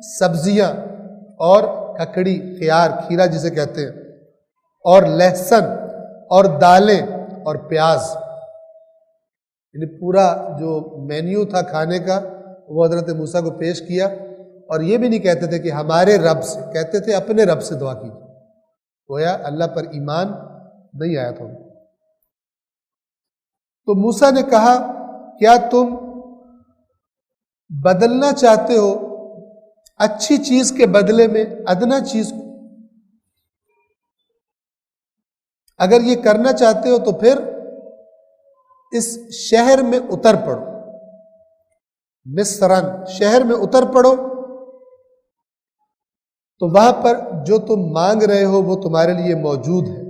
سبزیاں اور ککڑی، خیار، کھیرا جسے کہتے ہیں، اور لہسن اور دالیں اور پیاز، یعنی پورا جو مینیو تھا کھانے کا وہ حضرت موسیٰ کو پیش کیا. اور یہ بھی نہیں کہتے تھے کہ ہمارے رب سے، کہتے تھے اپنے رب سے دعا کیجیے. گویا اللہ پر ایمان نہیں آیا تھا. تو موسیٰ نے کہا کیا تم بدلنا چاہتے ہو اچھی چیز کے بدلے میں ادنا چیز کو؟ اگر یہ کرنا چاہتے ہو تو پھر اس شہر میں اتر پڑو، مصرن شہر میں اتر پڑو، تو وہاں پر جو تم مانگ رہے ہو وہ تمہارے لیے موجود ہے.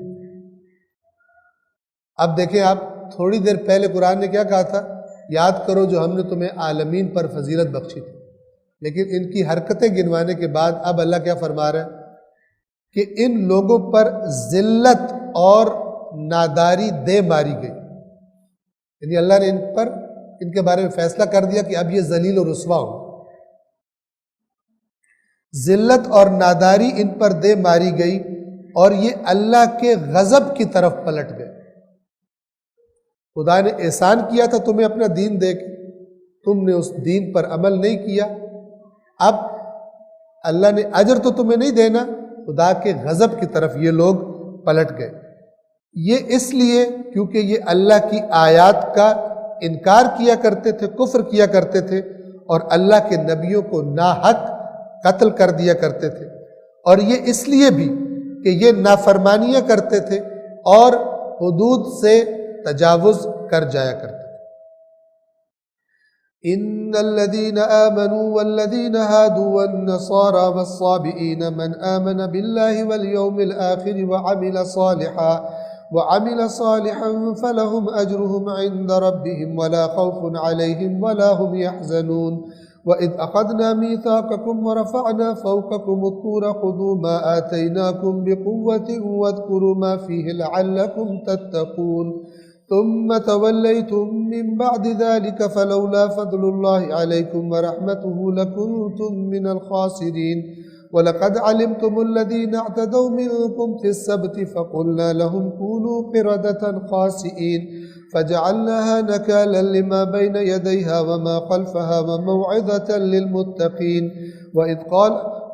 اب دیکھیں آپ، تھوڑی دیر پہلے قرآن نے کیا کہا تھا؟ یاد کرو جو ہم نے تمہیں عالمین پر فضیلت بخشی تھی. لیکن ان کی حرکتیں گنوانے کے بعد اب اللہ کیا فرما رہا ہے کہ ان لوگوں پر ذلت اور ناداری دے ماری گئی. یعنی اللہ نے ان کے بارے میں فیصلہ کر دیا کہ اب یہ ذلیل و رسوا ہو. ذلت اور ناداری ان پر دے ماری گئی اور یہ اللہ کے غضب کی طرف پلٹ گئے. خدا نے احسان کیا تھا تمہیں اپنا دین دے کے، تم نے اس دین پر عمل نہیں کیا. اب اللہ نے اجر تو تمہیں نہیں دینا، خدا کے غضب کی طرف یہ لوگ پلٹ گئے. یہ اس لیے کیونکہ یہ اللہ کی آیات کا انکار کیا کرتے تھے، کفر کیا کرتے تھے، اور اللہ کے نبیوں کو ناحق قتل کر دیا کرتے تھے. اور یہ اس لیے بھی کہ یہ نافرمانیاں کرتے تھے اور حدود سے تجاوز کر جایا کرتے تھے. ان الذين آمنوا والذين هادوا والنصارى والصابئين من آمن بالله واليوم الآخر وعمل صالحا فلهم أجرهم عند ربهم ولا خوف عليهم ولا هم يحزنون. وَإِذْ أَخَذْنَا مِيثَاقَكُمْ وَرَفَعْنَا فَوْقَكُمُ الطُّورَ خُذُوا مَا آتَيْنَاكُمْ بِقُوَّةٍ وَاذْكُرُوا مَا فِيهِ لَعَلَّكُمْ تَتَّقُونَ ثُمَّ تَوَلَّيْتُم مِّن بَعْدِ ذَلِكَ فَلَوْلَا فَضْلُ اللَّهِ عَلَيْكُمْ وَرَحْمَتُهُ لَكُنتُم مِّنَ الْخَاسِرِينَ. وَلَقَدْ عَلِمْتُمُ الَّذِينَ اعْتَدَوْا مِنكُمْ فِي السَّبْتِ فَقُلْنَا لَهُمْ كُونُوا قِرَدَةً خَاسِئِينَ فَجَعَلْنَاهَا نَكَالًا لِمَا بَيْنَ يَدَيْهَا وَمَا خَلْفَهَا وَمَوْعِظَةً لِلْمُتَّقِينَ.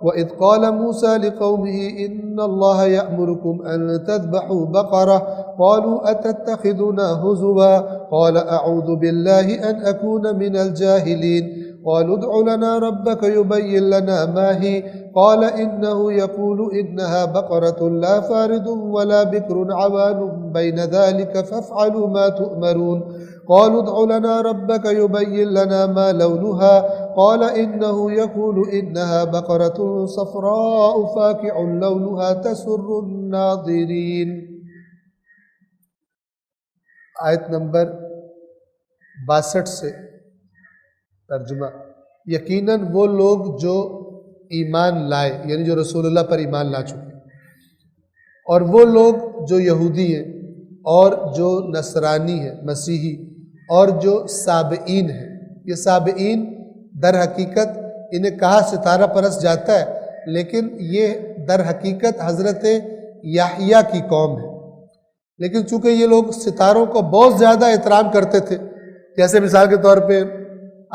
وَإِذْ قَالَ مُوسَى لِقَوْمِهِ إِنَّ اللَّهَ يَأْمُرُكُمْ أَن تَذْبَحُوا بَقَرَةً قَالُوا أَتَتَّخِذُنَا هُزُوًا قَالَ أَعُوذُ بِاللَّهِ أَنْ أَكُونَ مِنَ الْجَاهِلِينَ. قالوا ادع لنا ربك يبين لنا ما هي قال إنه يقول إنها بقرة لا فارض ولا بكر عوان بين ذلك فافعلوا ما تؤمرون. قالوا ادع لنا ربك يبين لنا ما لونها قال إنه يقول إنها بقرة صفراء فاقع لونها تسر الناظرين. آیت نمبر 62 سے ترجمہ. یقیناً وہ لوگ جو ایمان لائے، یعنی جو رسول اللہ پر ایمان لا چکے، اور وہ لوگ جو یہودی ہیں اور جو نصرانی ہیں، مسیحی، اور جو سابعین ہیں. یہ سابعین در حقیقت انہیں کہا ستارہ پرست جاتا ہے، لیکن یہ در حقیقت حضرت یحییٰ کی قوم ہے. لیکن چونکہ یہ لوگ ستاروں کو بہت زیادہ احترام کرتے تھے، جیسے مثال کے طور پہ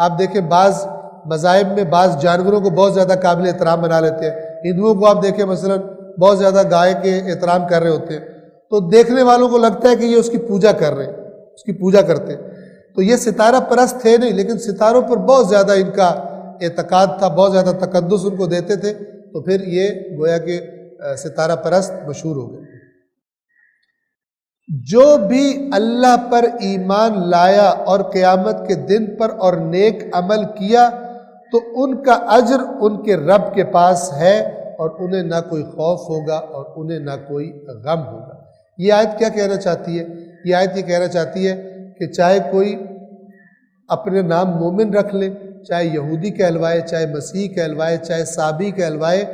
آپ دیکھیں بعض مذاہب میں بعض جانوروں کو بہت زیادہ قابل احترام بنا لیتے ہیں. ہندوؤں کو آپ دیکھیں مثلا بہت زیادہ گائے کے احترام کر رہے ہوتے ہیں، تو دیکھنے والوں کو لگتا ہے کہ یہ اس کی پوجا کر رہے ہیں، اس کی پوجا کرتے ہیں. تو یہ ستارہ پرست تھے نہیں، لیکن ستاروں پر بہت زیادہ ان کا اعتقاد تھا، بہت زیادہ تقدس ان کو دیتے تھے. تو پھر یہ گویا کہ ستارہ پرست مشہور ہو گئے. جو بھی اللہ پر ایمان لایا اور قیامت کے دن پر اور نیک عمل کیا تو ان کا اجر ان کے رب کے پاس ہے، اور انہیں نہ کوئی خوف ہوگا اور انہیں نہ کوئی غم ہوگا. یہ آیت کیا کہنا چاہتی ہے؟ یہ آیت یہ کہنا چاہتی ہے کہ چاہے کوئی اپنے نام مومن رکھ لے، چاہے یہودی کہلوائے، چاہے مسیحی کہلوائے، چاہے سابی کہلوائے،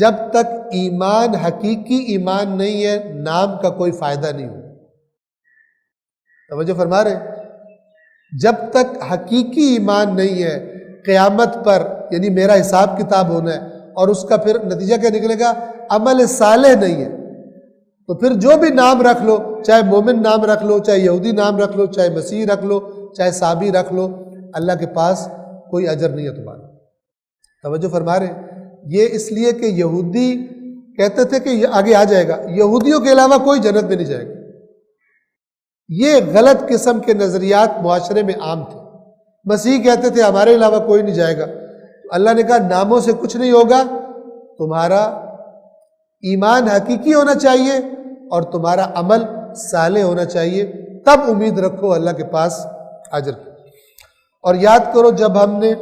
جب تک ایمان حقیقی ایمان نہیں ہے نام کا کوئی فائدہ نہیں ہوگا. توجہ فرما رہے ہیں؟ جب تک حقیقی ایمان نہیں ہے قیامت پر یعنی میرا حساب کتاب ہونا ہے، اور اس کا پھر نتیجہ کیا نکلے گا؟ عمل صالح نہیں ہے، تو پھر جو بھی نام رکھ لو، چاہے مومن نام رکھ لو، چاہے یہودی نام رکھ لو، چاہے مسیح رکھ لو، چاہے صابی رکھ لو، اللہ کے پاس کوئی اجر نہیں ہے تمہارا۔ توجہ فرما رہے ہیں؟ یہ اس لیے کہ یہودی کہتے تھے کہ یہ آگے آ جائے گا، یہودیوں کے علاوہ کوئی جنت میں نہیں جائے گا۔ یہ غلط قسم کے نظریات معاشرے میں عام تھے۔ مسیح کہتے تھے ہمارے علاوہ کوئی نہیں جائے گا۔ اللہ نے کہا ناموں سے کچھ نہیں ہوگا، تمہارا ایمان حقیقی ہونا چاہیے اور تمہارا عمل صالح ہونا چاہیے، تب امید رکھو اللہ کے پاس اجر کی۔ اور یاد کرو جب ہم نے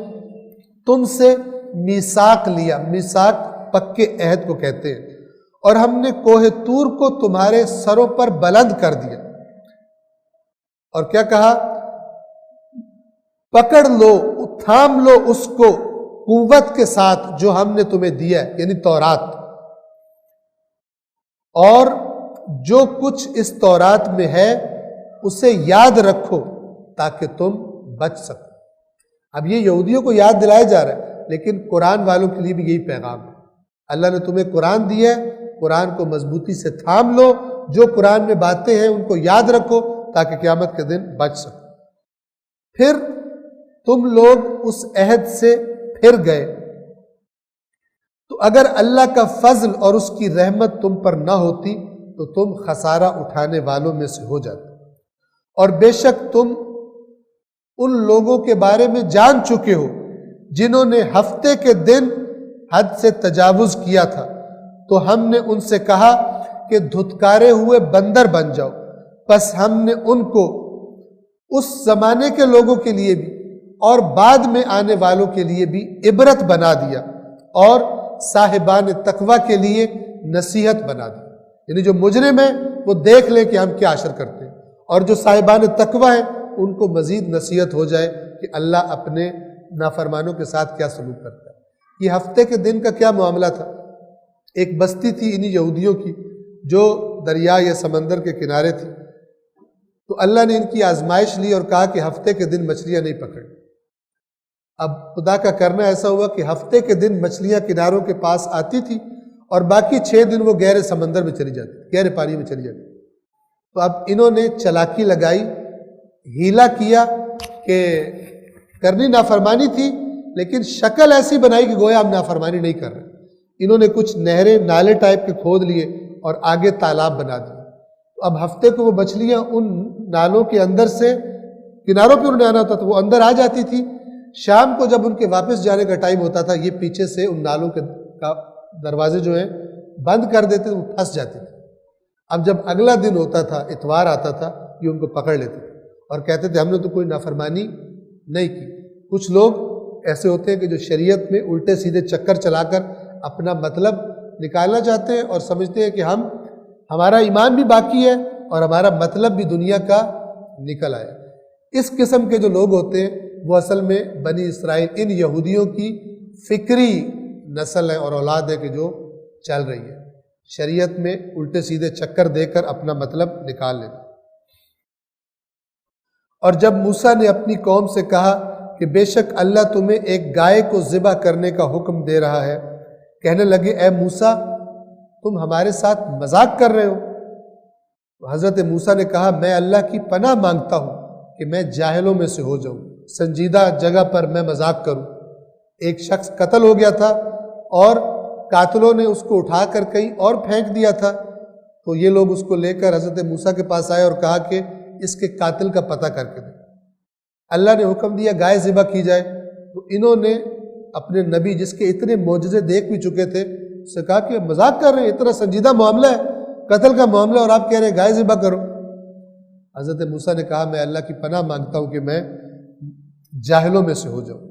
تم سے میثاق لیا، میثاق پکے عہد کو کہتے ہیں، اور ہم نے کوہ طور کو تمہارے سروں پر بلند کر دیا، اور کیا کہا؟ پکڑ لو، تھام لو اس کو قوت کے ساتھ جو ہم نے تمہیں دیا ہے، یعنی تورات، اور جو کچھ اس تورات میں ہے اسے یاد رکھو تاکہ تم بچ سکو۔ اب یہ یہودیوں کو یاد دلایا جا رہا ہے، لیکن قرآن والوں کے لیے بھی یہی پیغام ہے۔ اللہ نے تمہیں قرآن دیا ہے، قرآن کو مضبوطی سے تھام لو، جو قرآن میں باتیں ہیں ان کو یاد رکھو تاکہ قیامت کے دن بچ سکو۔ پھر تم لوگ اس عہد سے پھر گئے، تو اگر اللہ کا فضل اور اس کی رحمت تم پر نہ ہوتی تو تم خسارہ اٹھانے والوں میں سے ہو جاتے، اور بے شک تم ان لوگوں کے بارے میں جان چکے ہو جنہوں نے ہفتے کے دن حد سے تجاوز کیا تھا، تو ہم نے ان سے کہا کہ دھتکارے ہوئے بندر بن جاؤ، پس ہم نے ان کو اس زمانے کے لوگوں کے لیے بھی اور بعد میں آنے والوں کے لیے بھی عبرت بنا دیا، اور صاحبان تقوی کے لیے نصیحت بنا دی۔ یعنی جو مجرم ہیں وہ دیکھ لیں کہ ہم کیا اشر کرتے ہیں، اور جو صاحبان تقوی ہیں ان کو مزید نصیحت ہو جائے کہ اللہ اپنے نافرمانوں کے ساتھ کیا سلوک کرتا ہے۔ یہ ہفتے کے دن کا کیا معاملہ تھا؟ ایک بستی تھی انہی یہودیوں کی جو دریا یا سمندر کے کنارے تھی، تو اللہ نے ان کی آزمائش لی اور کہا کہ ہفتے کے دن مچھلیاں نہیں پکڑ۔ اب خدا کا کرنا ایسا ہوا کہ ہفتے کے دن مچھلیاں کناروں کے پاس آتی تھی اور باقی 6 دن وہ گہرے سمندر میں چلی جاتی، گہرے پانی میں چلی جاتی۔ تو اب انہوں نے چلاکی لگائی، ہیلا کیا کہ کرنی نافرمانی تھی لیکن شکل ایسی بنائی کہ گویا ہم نافرمانی نہیں کر رہے۔ انہوں نے کچھ نہریں، نالے ٹائپ کے کھود لیے اور آگے تالاب بنا دیے۔ تو اب ہفتے کو وہ مچھلیاں ان نالوں کے اندر سے، کناروں پہ انہوں نے آنا ہوتا تھا، وہ اندر آ جاتی تھی۔ شام کو جب ان کے واپس جانے کا ٹائم ہوتا تھا، یہ پیچھے سے ان نالوں کے دروازے جو ہیں بند کر دیتے، وہ پھنس جاتے تھے۔ اب جب اگلا دن ہوتا تھا، اتوار آتا تھا، یہ ان کو پکڑ لیتے تھے اور کہتے تھے ہم نے تو کوئی نافرمانی نہیں کی۔ کچھ لوگ ایسے ہوتے ہیں کہ جو شریعت میں الٹے سیدھے چکر چلا کر اپنا مطلب نکالنا چاہتے ہیں اور سمجھتے ہیں کہ ہمارا ایمان بھی باقی ہے اور ہمارا مطلب بھی دنیا کا نکل آئے۔ اس قسم کے جو لوگ ہوتے ہیں وہ اصل میں بنی اسرائیل، ان یہودیوں کی فکری نسل ہے اور اولاد ہے کہ جو چل رہی ہے، شریعت میں الٹے سیدھے چکر دے کر اپنا مطلب نکال لینا۔ اور جب موسیٰ نے اپنی قوم سے کہا کہ بے شک اللہ تمہیں ایک گائے کو ذبح کرنے کا حکم دے رہا ہے، کہنے لگے اے موسیٰ تم ہمارے ساتھ مذاق کر رہے ہو۔ حضرت موسیٰ نے کہا میں اللہ کی پناہ مانگتا ہوں کہ میں جاہلوں میں سے ہو جاؤں، سنجیدہ جگہ پر میں مذاق کروں۔ ایک شخص قتل ہو گیا تھا اور قاتلوں نے اس کو اٹھا کر کہیں اور پھینک دیا تھا، تو یہ لوگ اس کو لے کر حضرت موسیٰ کے پاس آئے اور کہا کہ اس کے قاتل کا پتہ کر کے دیں۔ اللہ نے حکم دیا گائے ذبح کی جائے، تو انہوں نے اپنے نبی جس کے اتنے معجزے دیکھ بھی چکے تھے اس سے کہا کہ مذاق کر رہے ہیں، اتنا سنجیدہ معاملہ ہے، قتل کا معاملہ، اور آپ کہہ رہے ہیں گائے ذبح کرو۔ حضرت موسیٰ نے کہا میں اللہ کی پناہ مانگتا ہوں کہ میں جاہلوں میں سے ہو جاؤں۔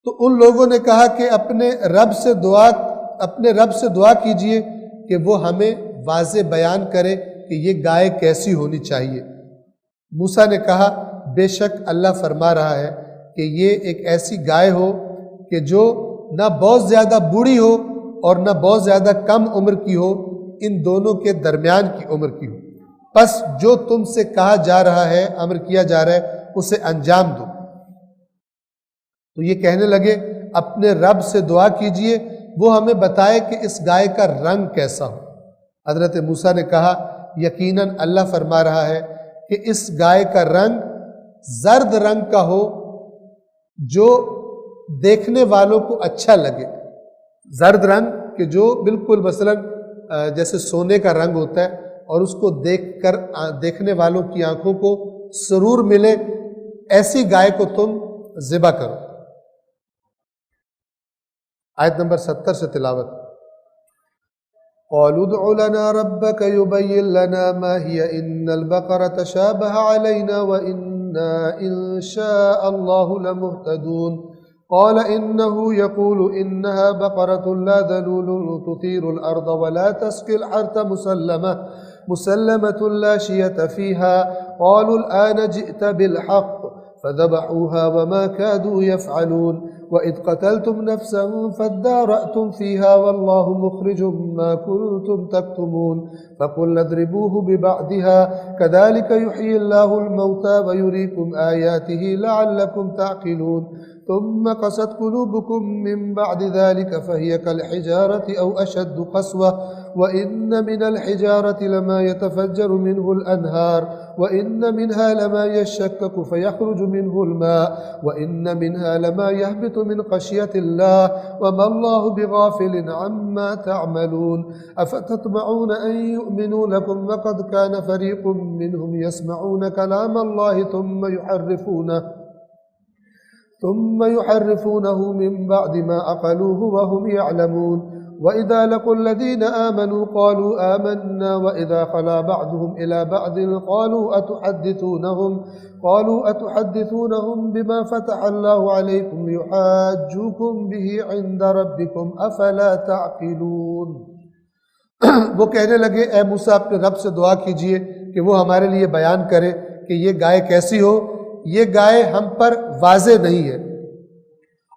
تو ان لوگوں نے کہا کہ اپنے رب سے دعا کیجئے کہ وہ ہمیں واضح بیان کرے کہ یہ گائے کیسی ہونی چاہیے۔ موسیٰ نے کہا بے شک اللہ فرما رہا ہے کہ یہ ایک ایسی گائے ہو کہ جو نہ بہت زیادہ بوڑھی ہو اور نہ بہت زیادہ کم عمر کی ہو، ان دونوں کے درمیان کی عمر کی ہو۔ پس جو تم سے کہا جا رہا ہے، امر کیا جا رہا ہے، اسے انجام دو۔ تو یہ کہنے لگے اپنے رب سے دعا کیجئے وہ ہمیں بتائے کہ اس گائے کا رنگ کیسا ہو۔ حضرت موسیٰ نے کہا یقیناً اللہ فرما رہا ہے کہ اس گائے کا رنگ زرد رنگ کا ہو جو دیکھنے والوں کو اچھا لگے۔ زرد رنگ کہ جو بالکل مثلا جیسے سونے کا رنگ ہوتا ہے اور اس کو دیکھ کر دیکھنے والوں کی آنکھوں کو سرور ملے، ایسی گائے کو تم ذبح کرو۔ آیت نمبر 70 سے تلاوت۔ قالوا ادع لنا ربك يبين لنا ما هي إن البقرة تشابه علينا وإنا إن شاء الله لمهتدون قال إنه يقول إنها بقرة لا ذلول تثير الأرض ولا تسقي الحرث مسلمة لا شية فيها قالوا الآن جئت بالحق فذبحوها وما كادوا يفعلون وإذ قتلتم نفسا فادارأتم فيها والله مخرج ما كنتم تكتمون فقلنا اضربوه ببعضها كذلك يحيي الله الموتى ويريكم آياته لعلكم تعقلون ثم قست قلوبكم من بعد ذلك فهي كالحجارة أو أشد قسوة وإن من الحجارة لما يتفجر منه الأنهار وإن منها لما يشكك فيخرج منه الماء وإن منها لما يهبط من خشية الله وما الله بغافل عما تعملون أفتطمعون أن يؤمنوا لكم وقد كان فريق منهم يسمعون كلام الله ثم يحرفونه من بعد ما عقلوه وهم يعلمون وإذا لقوا الذين آمنوا قالوا آمنا وإذا خلا بعضهم إلى بعض قالوا أتحدثونهم بما فتح الله عليكم ليحاجوكم به عند ربكم أفلا تعقلون۔ وہ کہنے لگے اے موسیٰ اپنے رب سے دعا کیجئے کہ وہ ہمارے لیے بیان کرے کہ یہ گائے کیسی ہو۔ یہ گائے ہم پر واضح نہیں ہے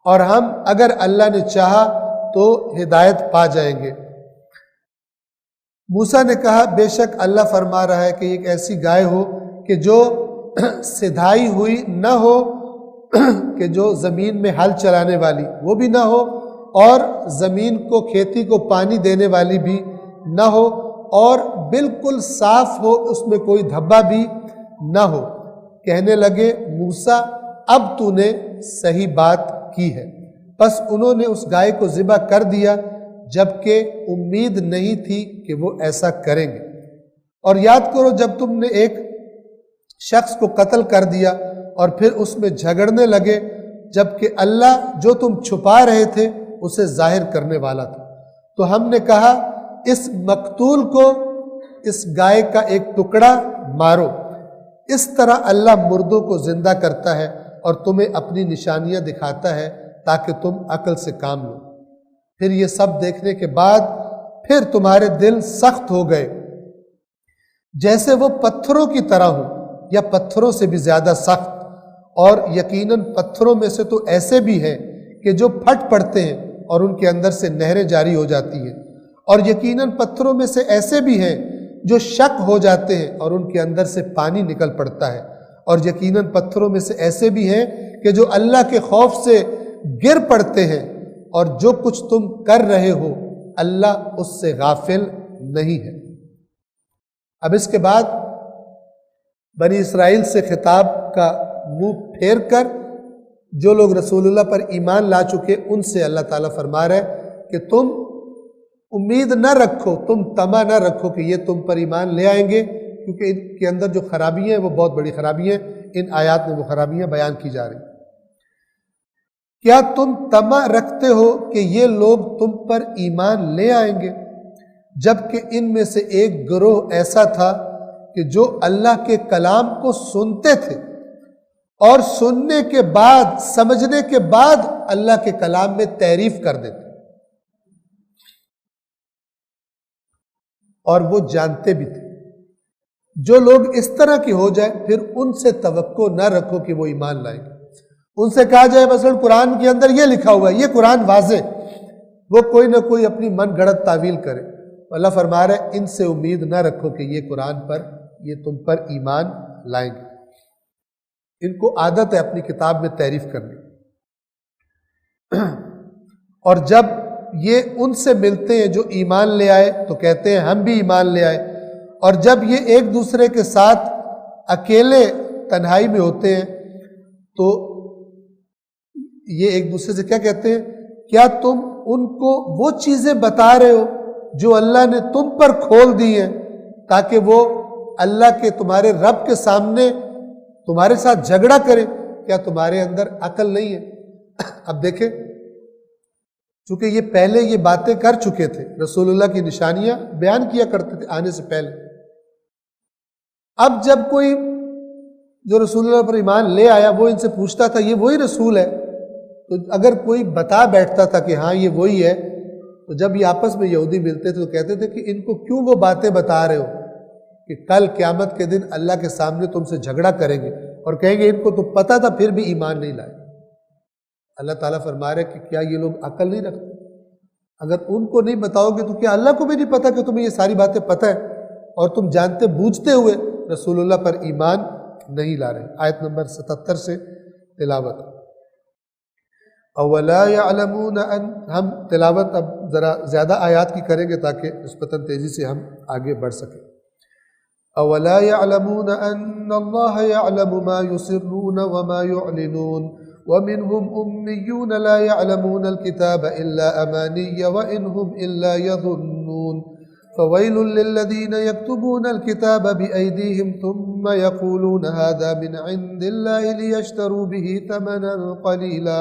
اور ہم اگر اللہ نے چاہا تو ہدایت پا جائیں گے۔ موسیٰ نے کہا بے شک اللہ فرما رہا ہے کہ ایک ایسی گائے ہو کہ جو سدھائی ہوئی نہ ہو، کہ جو زمین میں ہل چلانے والی وہ بھی نہ ہو اور زمین کو کھیتی کو پانی دینے والی بھی نہ ہو اور بالکل صاف ہو، اس میں کوئی دھبا بھی نہ ہو۔ کہنے لگے موسیٰ اب تو نے صحیح بات کی ہے۔ پس انہوں نے اس گائے کو ذبح کر دیا جبکہ امید نہیں تھی کہ وہ ایسا کریں گے۔ اور یاد کرو جب تم نے ایک شخص کو قتل کر دیا اور پھر اس میں جھگڑنے لگے جبکہ اللہ جو تم چھپا رہے تھے اسے ظاہر کرنے والا تھا، تو ہم نے کہا اس مقتول کو اس گائے کا ایک ٹکڑا مارو۔ اس طرح اللہ مردوں کو زندہ کرتا ہے اور تمہیں اپنی نشانیاں دکھاتا ہے تاکہ تم عقل سے کام لو۔ پھر یہ سب دیکھنے کے بعد پھر تمہارے دل سخت ہو گئے جیسے وہ پتھروں کی طرح ہوں یا پتھروں سے بھی زیادہ سخت، اور یقیناً پتھروں میں سے تو ایسے بھی ہیں کہ جو پھٹ پڑتے ہیں اور ان کے اندر سے نہریں جاری ہو جاتی ہیں، اور یقیناً پتھروں میں سے ایسے بھی ہیں جو شک ہو جاتے ہیں اور ان کے اندر سے پانی نکل پڑتا ہے، اور یقیناً پتھروں میں سے ایسے بھی ہیں کہ جو اللہ کے خوف سے گر پڑتے ہیں، اور جو کچھ تم کر رہے ہو اللہ اس سے غافل نہیں ہے۔ اب اس کے بعد بنی اسرائیل سے خطاب کا منہ پھیر کر جو لوگ رسول اللہ پر ایمان لا چکے ان سے اللہ تعالیٰ فرما رہے کہ تم امید نہ رکھو، تم طمع نہ رکھو کہ یہ تم پر ایمان لے آئیں گے، کیونکہ ان کے اندر جو خرابیاں ہیں وہ بہت بڑی خرابیاں ہیں۔ ان آیات میں وہ خرابیاں بیان کی جا رہی ہیں۔ کیا تم طمع رکھتے ہو کہ یہ لوگ تم پر ایمان لے آئیں گے، جبکہ ان میں سے ایک گروہ ایسا تھا کہ جو اللہ کے کلام کو سنتے تھے اور سننے کے بعد سمجھنے کے بعد اللہ کے کلام میں تحریف کر دیتے، اور وہ جانتے بھی تھے۔ جو لوگ اس طرح کی ہو جائے پھر ان سے توقع نہ رکھو کہ وہ ایمان لائیں گے۔ ان سے کہا جائے مثلا قرآن کے اندر یہ لکھا ہوا ہے، یہ قرآن واضح، وہ کوئی نہ کوئی اپنی من گھڑت تعویل کرے۔ اللہ فرما رہا ہے ان سے امید نہ رکھو کہ یہ قرآن پر یہ تم پر ایمان لائیں گے۔ ان کو عادت ہے اپنی کتاب میں تحریف کرنے۔ اور جب یہ ان سے ملتے ہیں جو ایمان لے آئے تو کہتے ہیں ہم بھی ایمان لے آئے، اور جب یہ ایک دوسرے کے ساتھ اکیلے تنہائی میں ہوتے ہیں تو یہ ایک دوسرے سے کیا کہتے ہیں، کیا تم ان کو وہ چیزیں بتا رہے ہو جو اللہ نے تم پر کھول دی ہیں تاکہ وہ اللہ کے تمہارے رب کے سامنے تمہارے ساتھ جھگڑا کرے؟ کیا تمہارے اندر عقل نہیں ہے؟ اب دیکھیں، چونکہ یہ پہلے یہ باتیں کر چکے تھے، رسول اللہ کی نشانیاں بیان کیا کرتے تھے آنے سے پہلے، اب جب کوئی جو رسول اللہ پر ایمان لے آیا وہ ان سے پوچھتا تھا یہ وہی رسول ہے، تو اگر کوئی بتا بیٹھتا تھا کہ ہاں یہ وہی ہے، تو جب یہ آپس میں یہودی ملتے تھے تو کہتے تھے کہ ان کو کیوں وہ باتیں بتا رہے ہو کہ کل قیامت کے دن اللہ کے سامنے تم سے جھگڑا کریں گے، اور کہیں گے ان کو تو پتہ تھا پھر بھی ایمان نہیں لائے۔ اللہ تعالیٰ فرما رہے کہ کیا یہ لوگ عقل نہیں رکھتے؟ اگر ان کو نہیں بتاؤ گے تو کیا اللہ کو بھی نہیں پتہ کہ تمہیں یہ ساری باتیں پتہ ہے اور تم جانتے بوجھتے ہوئے رسول اللہ پر ایمان نہیں لا رہے؟ آیت نمبر 77 سے تلاوت۔ اولا یعلمون ان، ہم تلاوت اب ذرا زیادہ آیات کی کریں گے تاکہ نسبتاً تیزی سے ہم آگے بڑھ سکیں۔ اولا یعلمون ان اللہ یعلم ما یسرون وما یعلنون ومنهم أميون لا يعلمون الكتاب إلا أماني وإنهم إلا يظنون فويل للذين يكتبون الكتاب بأيديهم ثم يقولون هذا من عند الله ليشتروا به ثمنا قليلا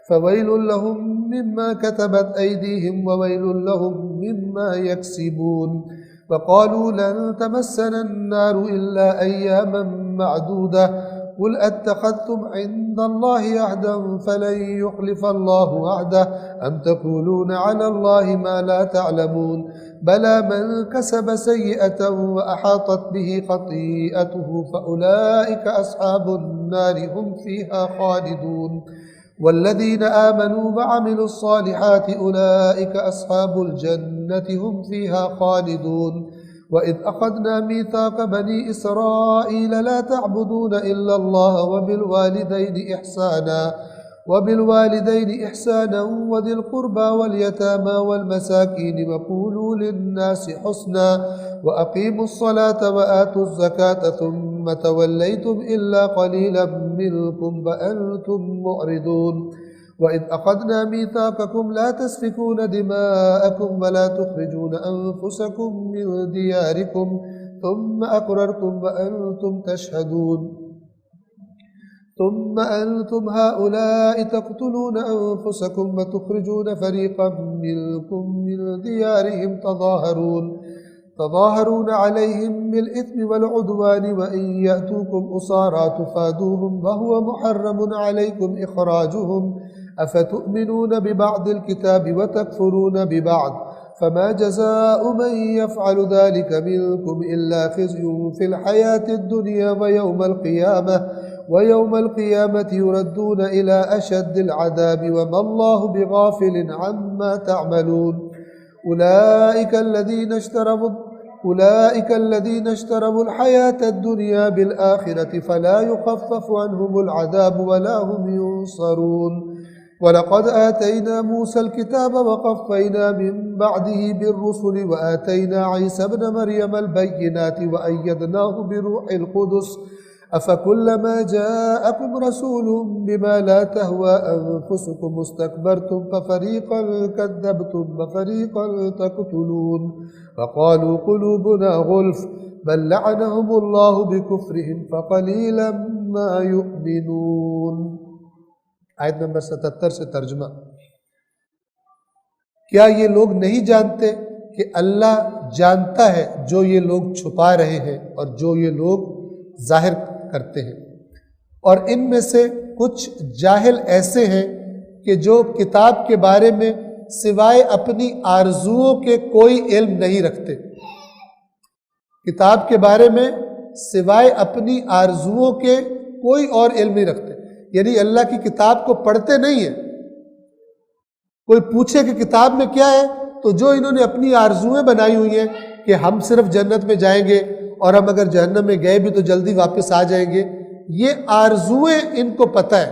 فويل لهم مما كتبت أيديهم وويل لهم مما يكسبون وقالوا لن تمسنا النار إلا أياما معدودة قل اتخذتم عند الله عهدا فلن يخلف الله عهده أم تقولون على الله ما لا تعلمون بلى من كسب سيئة وأحاطت به خطيئته فأولئك أصحاب النار هم فيها خالدون والذين آمنوا وعملوا الصالحات أولئك أصحاب الجنة هم فيها خالدون وَإِذْ أَخَذْنَا مِيثَاقَ بَنِي إِسْرَائِيلَ لَا تَعْبُدُونَ إِلَّا اللَّهَ وَبِالْوَالِدَيْنِ إِحْسَانًا وَذِي الْقُرْبَى وَالْيَتَامَى وَالْمَسَاكِينِ وَقُولُوا لِلنَّاسِ حُسْنًا وَأَقِيمُوا الصَّلَاةَ وَآتُوا الزَّكَاةَ ثُمَّ تَوَلَّيْتُمْ إِلَّا قَلِيلًا مِّنكُمْ وَأَنْتُمْ مُعْرِضُونَ وَإِذْ أَخَذْنَا مِيثَاقَكُمْ لَا تَسْفِكُونَ دِمَاءَكُمْ وَلَا تُخْرِجُونَ أَنفُسَكُمْ مِنْ دِيَارِكُمْ ثُمَّ أَقْرَرْتُمْ وَأَنْتُمْ تَشْهَدُونَ ثُمَّ أَنْتُمْ هَؤُلَاءِ تَقْتُلُونَ أَنفُسَكُمْ وَتُخْرِجُونَ فَرِيقًا مِنْكُمْ مِنْ دِيَارِهِمْ تظاهرون عليهم بالإثم والعدوان وإن يأتوكم أسارى تفادوهم وهو محرم عليكم إخراجهم أفتؤمنون ببعض الكتاب وتكفرون ببعض فما جزاء من يفعل ذلك منكم إلا خزي في الحياة الدنيا ويوم القيامة يردون إلى أشد العذاب وما الله بغافل عما تعملون أولئك الذين اشتروا الحياة الدنيا بالآخرة فلا يخفف عنهم العذاب ولا هم ينصرون ولقد آتينا موسى الكتاب وقفينا من بعده بالرسل وآتينا عيسى ابن مريم البينات وأيدناه بروح القدس أفكلما جاءكم رسول بما لا تهوى أنفسكم استكبرتم ففريقا كذبتم وفريقا تقتلون وقالوا قلوبنا غلف بل لعنهم الله بكفرهم فقليلا ما يؤمنون۔ آیت نمبر 77 سے ترجمہ۔ کیا یہ لوگ نہیں جانتے کہ اللہ جانتا ہے جو یہ لوگ چھپا رہے ہیں اور جو یہ لوگ ظاہر کرتے ہیں، اور ان میں سے کچھ جاہل ایسے ہیں کہ جو کتاب کے بارے میں سوائے اپنی آرزوؤں کے کوئی علم نہیں رکھتے، کتاب کے بارے میں سوائے اپنی آرزوؤں کے کوئی اور علم نہیں رکھتے، یعنی اللہ کی کتاب کو پڑھتے نہیں ہیں۔ کوئی پوچھے کہ کتاب میں کیا ہے تو جو انہوں نے اپنی آرزویں بنائی ہوئی ہیں کہ ہم صرف جنت میں جائیں گے اور ہم اگر جہنم میں گئے بھی تو جلدی واپس آ جائیں گے، یہ آرزویں ان کو پتہ ہے،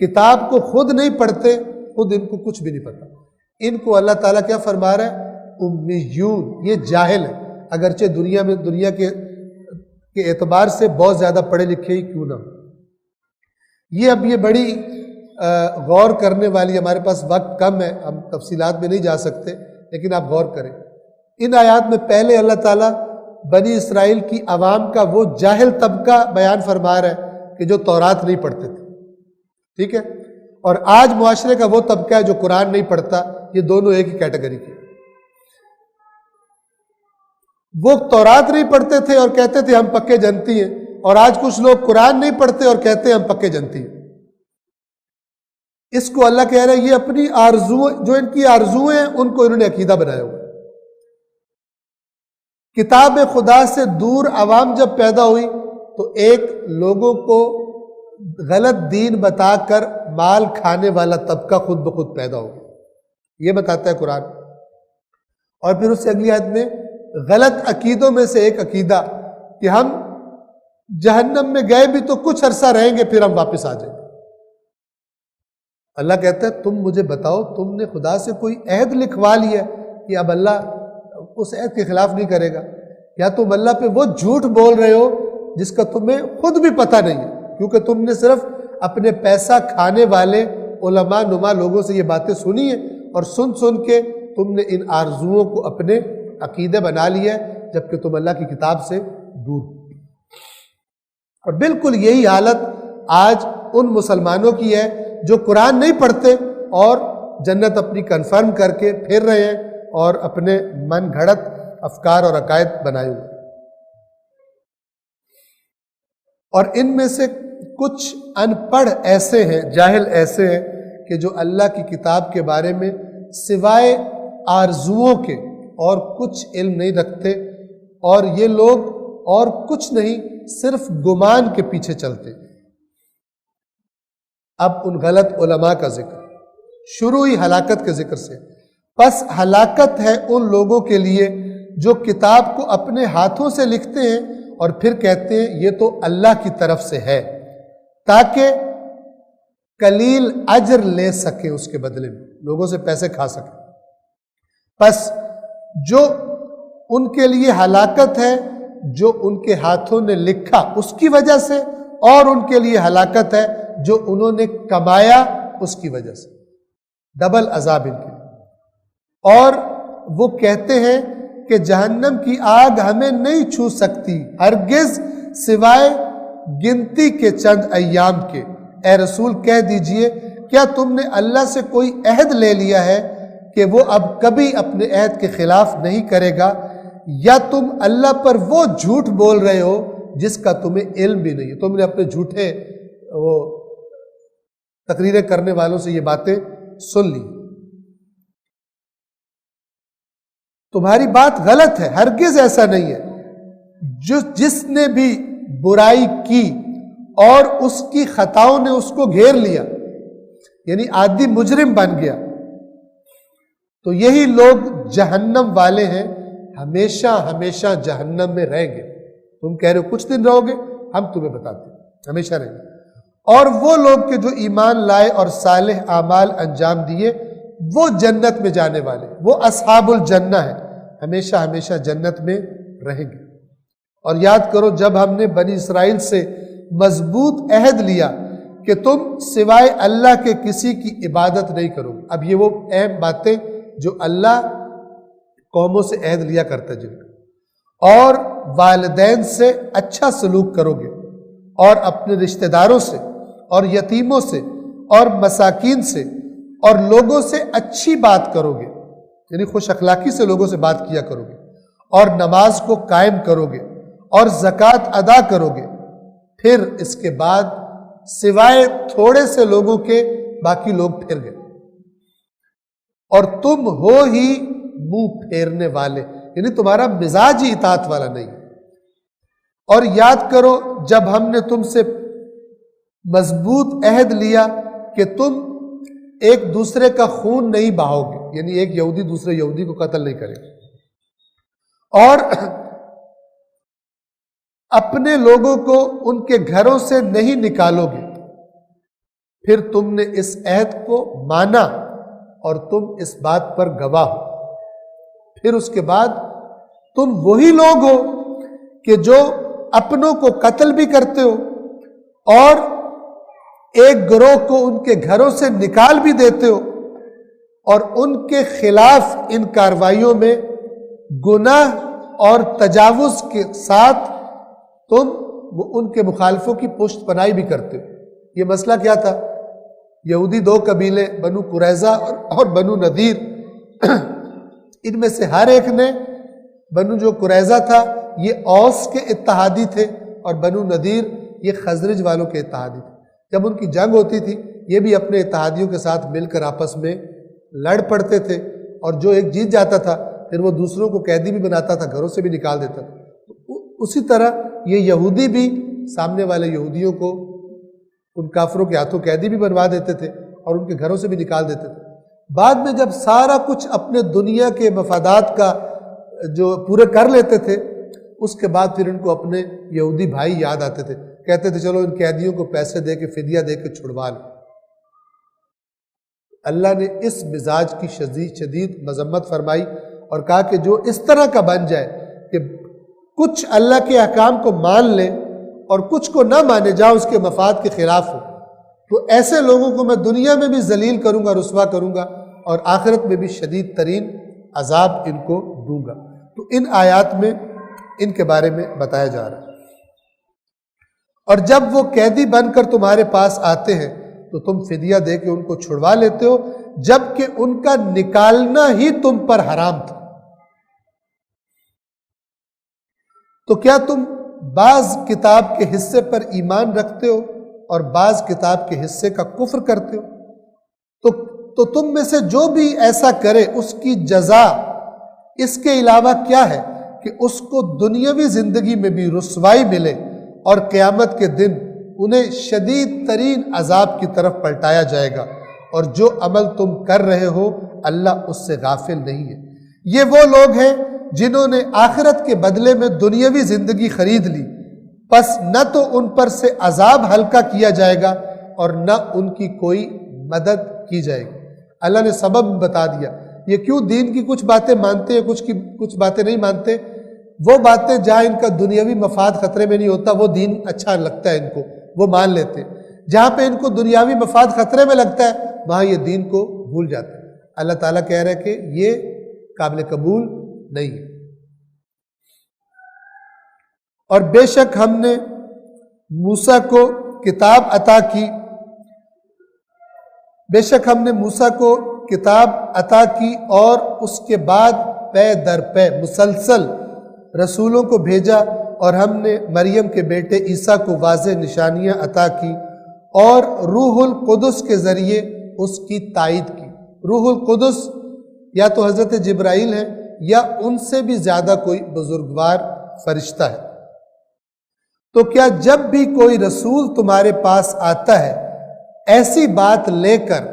کتاب کو خود نہیں پڑھتے، خود ان کو کچھ بھی نہیں پتا. ان کو اللہ تعالیٰ کیا فرما رہا ہے؟ امیون، یہ جاہل ہے، اگرچہ دنیا کے اعتبار سے بہت زیادہ پڑھے لکھے ہی کیوں نہ ہو. یہ بڑی غور کرنے والی، ہمارے پاس وقت کم ہے، ہم تفصیلات میں نہیں جا سکتے، لیکن آپ غور کریں. ان آیات میں پہلے اللہ تعالیٰ بنی اسرائیل کی عوام کا وہ جاہل طبقہ بیان فرما رہا ہے کہ جو تورات نہیں پڑھتے تھے، ٹھیک ہے، اور آج معاشرے کا وہ طبقہ ہے جو قرآن نہیں پڑھتا. یہ دونوں ایک ہی کیٹیگری کے. وہ تورات نہیں پڑھتے تھے اور کہتے تھے ہم پکے جنتی ہیں، اور آج کچھ لوگ قرآن نہیں پڑھتے اور کہتے ہیں ہم پکے جنتی ہیں. اس کو اللہ کہہ رہے ہیں یہ اپنی آرزو، جو ان کی آرزویں ہیں ان کو انہوں نے عقیدہ بنایا ہوا. کتاب خدا سے دور عوام جب پیدا ہوئی تو ایک لوگوں کو غلط دین بتا کر مال کھانے والا طبقہ خود بخود پیدا ہو گیا. یہ بتاتا ہے قرآن. اور پھر اس سے اگلی آیت میں غلط عقیدوں میں سے ایک عقیدہ کہ ہم جہنم میں گئے بھی تو کچھ عرصہ رہیں گے پھر ہم واپس آ جائیں گے. اللہ کہتا ہے تم مجھے بتاؤ، تم نے خدا سے کوئی عہد لکھوا لیا کہ اب اللہ اس عہد کے خلاف نہیں کرے گا، یا تم اللہ پہ وہ جھوٹ بول رہے ہو جس کا تمہیں خود بھی پتہ نہیں ہے، کیونکہ تم نے صرف اپنے پیسہ کھانے والے علماء نما لوگوں سے یہ باتیں سنی ہیں، اور سن کے تم نے ان آرزوؤں کو اپنے عقیدے بنا لیا ہے، جبکہ تم اللہ کی کتاب سے دور. اور بالکل یہی حالت آج ان مسلمانوں کی ہے جو قرآن نہیں پڑھتے اور جنت اپنی کنفرم کر کے پھر رہے ہیں اور اپنے من گھڑت افکار اور عقائد بنائے ہوئے. اور ان میں سے کچھ ان پڑھ ایسے ہیں، جاہل ایسے ہیں کہ جو اللہ کی کتاب کے بارے میں سوائے آرزوؤں کے اور کچھ علم نہیں رکھتے، اور یہ لوگ اور کچھ نہیں صرف گمان کے پیچھے چلتے. اب ان غلط علماء کا ذکر شروع ہی ہلاکت کے ذکر سے. پس ہلاکت ہے ان لوگوں کے لیے جو کتاب کو اپنے ہاتھوں سے لکھتے ہیں اور پھر کہتے ہیں یہ تو اللہ کی طرف سے ہے، تاکہ قلیل اجر لے سکیں، اس کے بدلے میں لوگوں سے پیسے کھا سکیں. پس جو ان کے لیے ہلاکت ہے جو ان کے ہاتھوں نے لکھا اس کی وجہ سے، اور ان کے لیے ہلاکت ہے جو انہوں نے کمایا اس کی وجہ سے. ڈبل عذاب ان کے لیے. اور وہ کہتے ہیں کہ جہنم کی آگ ہمیں نہیں چھو سکتی ہرگز سوائے گنتی کے چند ایام کے. اے رسول کہہ دیجئے کیا تم نے اللہ سے کوئی عہد لے لیا ہے کہ وہ اب کبھی اپنے عہد کے خلاف نہیں کرے گا، یا تم اللہ پر وہ جھوٹ بول رہے ہو جس کا تمہیں علم بھی نہیں ہے؟ تم نے اپنے جھوٹے وہ تقریریں کرنے والوں سے یہ باتیں سن لی. تمہاری بات غلط ہے، ہرگز ایسا نہیں ہے. جس نے بھی برائی کی اور اس کی خطاؤں نے اس کو گھیر لیا، یعنی عادی مجرم بن گیا، تو یہی لوگ جہنم والے ہیں، ہمیشہ ہمیشہ جہنم میں رہیں گے. تم کہہ رہے ہو کچھ دن رہو گے، ہم تمہیں بتاتے ہیں ہمیشہ رہیں گے. اور وہ لوگ کہ جو ایمان لائے اور صالح اعمال انجام دیے وہ جنت میں جانے والے، وہ اصحاب الجنہ ہیں، ہمیشہ ہمیشہ جنت میں رہیں گے. اور یاد کرو جب ہم نے بنی اسرائیل سے مضبوط عہد لیا کہ تم سوائے اللہ کے کسی کی عبادت نہیں کرو. اب یہ وہ اہم باتیں جو اللہ قوموں سے عہد لیا کرتا جن کا. اور والدین سے اچھا سلوک کرو گے، اور اپنے رشتہ داروں سے اور یتیموں سے اور مساکین سے اور لوگوں سے اچھی بات کرو گے، یعنی خوش اخلاقی سے لوگوں سے بات کیا کرو گے، اور نماز کو قائم کرو گے اور زکوٰۃ ادا کرو گے. پھر اس کے بعد سوائے تھوڑے سے لوگوں کے باقی لوگ پھر گئے، اور تم ہو ہی منہ پھیرنے والے، یعنی تمہارا مزاج ہی اطاعت والا نہیں. اور یاد کرو جب ہم نے تم سے مضبوط عہد لیا کہ تم ایک دوسرے کا خون نہیں بہاؤ گے، یعنی ایک یہودی دوسرے یہودی کو قتل نہیں کرے گا، اور اپنے لوگوں کو ان کے گھروں سے نہیں نکالو گے. پھر تم نے اس عہد کو مانا اور تم اس بات پر گواہ ہو۔ پھر اس کے بعد تم وہی لوگ ہو کہ جو اپنوں کو قتل بھی کرتے ہو اور ایک گروہ کو ان کے گھروں سے نکال بھی دیتے ہو، اور ان کے خلاف ان کارروائیوں میں گناہ اور تجاوز کے ساتھ تم ان کے مخالفوں کی پشت پناہی بھی کرتے ہو۔ یہ مسئلہ کیا تھا؟ یہودی دو قبیلے بنو قریظہ اور بنو نذیر، ان میں سے ہر ایک نے، بنو جو قریظہ تھا یہ اوس کے اتحادی تھے اور بنو نذیر یہ خزرج والوں کے اتحادی تھے۔ جب ان کی جنگ ہوتی تھی یہ بھی اپنے اتحادیوں کے ساتھ مل کر آپس میں لڑ پڑتے تھے، اور جو ایک جیت جاتا تھا پھر وہ دوسروں کو قیدی بھی بناتا تھا، گھروں سے بھی نکال دیتا تھا۔ اسی طرح یہ یہودی بھی سامنے والے یہودیوں کو ان کافروں کے ہاتھوں قیدی بھی بنوا دیتے تھے اور ان کے گھروں سے بھی نکال دیتے تھے۔ بعد میں جب سارا کچھ اپنے دنیا کے مفادات کا جو پورے کر لیتے تھے، اس کے بعد پھر ان کو اپنے یہودی بھائی یاد آتے تھے، کہتے تھے چلو ان قیدیوں کو پیسے دے کے فدیہ دے کے چھڑوا لیں۔ اللہ نے اس مزاج کی شدید مذمت فرمائی اور کہا کہ جو اس طرح کا بن جائے کہ کچھ اللہ کے احکام کو مان لے اور کچھ کو نہ مانے، جہاں اس کے مفاد کے خلاف ہو، تو ایسے لوگوں کو میں دنیا میں بھی ذلیل کروں گا، رسوا کروں گا، اور آخرت میں بھی شدید ترین عذاب ان کو دوں گا۔ تو ان آیات میں ان کے بارے میں بتایا جا رہا ہے۔ اور جب وہ قیدی بن کر تمہارے پاس آتے ہیں تو تم فدیہ دے کے ان کو چھڑوا لیتے ہو، جبکہ ان کا نکالنا ہی تم پر حرام تھا۔ تو کیا تم بعض کتاب کے حصے پر ایمان رکھتے ہو اور بعض کتاب کے حصے کا کفر کرتے ہو؟ تو تم میں سے جو بھی ایسا کرے اس کی جزا اس کے علاوہ کیا ہے کہ اس کو دنیاوی زندگی میں بھی رسوائی ملے اور قیامت کے دن انہیں شدید ترین عذاب کی طرف پلٹایا جائے گا، اور جو عمل تم کر رہے ہو اللہ اس سے غافل نہیں ہے۔ یہ وہ لوگ ہیں جنہوں نے آخرت کے بدلے میں دنیاوی زندگی خرید لی، پس نہ تو ان پر سے عذاب ہلکا کیا جائے گا اور نہ ان کی کوئی مدد کی جائے گی۔ اللہ نے سبب بتا دیا یہ کیوں دین کی کچھ باتیں مانتے ہیں، کچھ باتیں نہیں مانتے۔ وہ باتیں جہاں ان کا دنیاوی مفاد خطرے میں نہیں ہوتا وہ دین اچھا لگتا ہے ان کو، وہ مان لیتے ہیں۔ جہاں پہ ان کو دنیاوی مفاد خطرے میں لگتا ہے وہاں یہ دین کو بھول جاتے ہیں۔ اللہ تعالیٰ کہہ رہے ہیں کہ یہ قابل قبول نہیں ہے۔ اور بے شک ہم نے موسیٰ کو کتاب عطا کی، بے شک ہم نے موسیٰ کو کتاب عطا کی اور اس کے بعد پے در پے مسلسل رسولوں کو بھیجا، اور ہم نے مریم کے بیٹے عیسیٰ کو واضح نشانیاں عطا کی اور روح القدس کے ذریعے اس کی تائید کی۔ روح القدس یا تو حضرت جبرائیل ہے یا ان سے بھی زیادہ کوئی بزرگوار فرشتہ ہے۔ تو کیا جب بھی کوئی رسول تمہارے پاس آتا ہے ایسی بات لے کر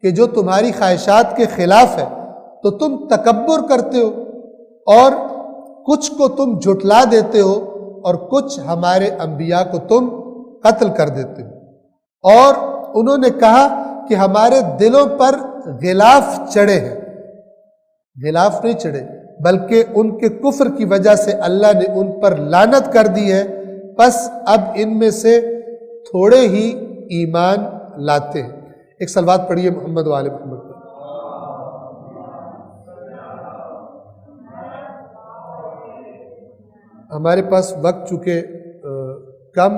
کہ جو تمہاری خواہشات کے خلاف ہے تو تم تکبر کرتے ہو، اور کچھ کو تم جھٹلا دیتے ہو اور کچھ ہمارے انبیاء کو تم قتل کر دیتے ہو۔ اور انہوں نے کہا کہ ہمارے دلوں پر غلاف چڑھے ہیں۔ غلاف نہیں چڑھے بلکہ ان کے کفر کی وجہ سے اللہ نے ان پر لعنت کر دی ہے، پس اب ان میں سے تھوڑے ہی ایمان لاتے ہیں۔ ایک صلوات پڑھیے محمد و آل محمد۔ ہمارے پاس وقت چونکہ کم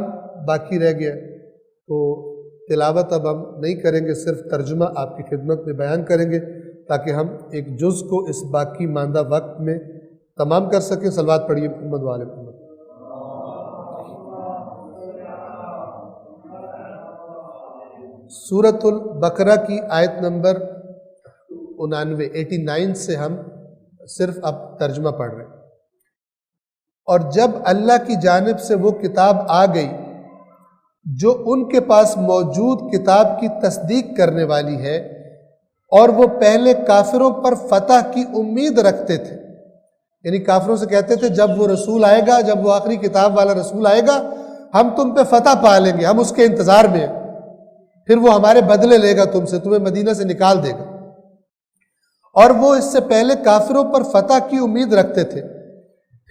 باقی رہ گیا تو تلاوت اب ہم نہیں کریں گے، صرف ترجمہ آپ کی خدمت میں بیان کریں گے تاکہ ہم ایک جز کو اس باقی ماندہ وقت میں تمام کر سکیں۔ صلوات پڑھیے محمد و آل محمد۔ سورۃ البقرہ کی آیت نمبر 89 سے ہم صرف اب ترجمہ پڑھ رہے ہیں۔ اور جب اللہ کی جانب سے وہ کتاب آ گئی جو ان کے پاس موجود کتاب کی تصدیق کرنے والی ہے، اور وہ پہلے کافروں پر فتح کی امید رکھتے تھے، یعنی کافروں سے کہتے تھے جب وہ رسول آئے گا، جب وہ آخری کتاب والا رسول آئے گا ہم تم پہ فتح پا لیں گے، ہم اس کے انتظار میں ہیں، پھر وہ ہمارے بدلے لے گا تم سے، تمہیں مدینہ سے نکال دے گا۔ اور وہ اس سے پہلے کافروں پر فتح کی امید رکھتے تھے،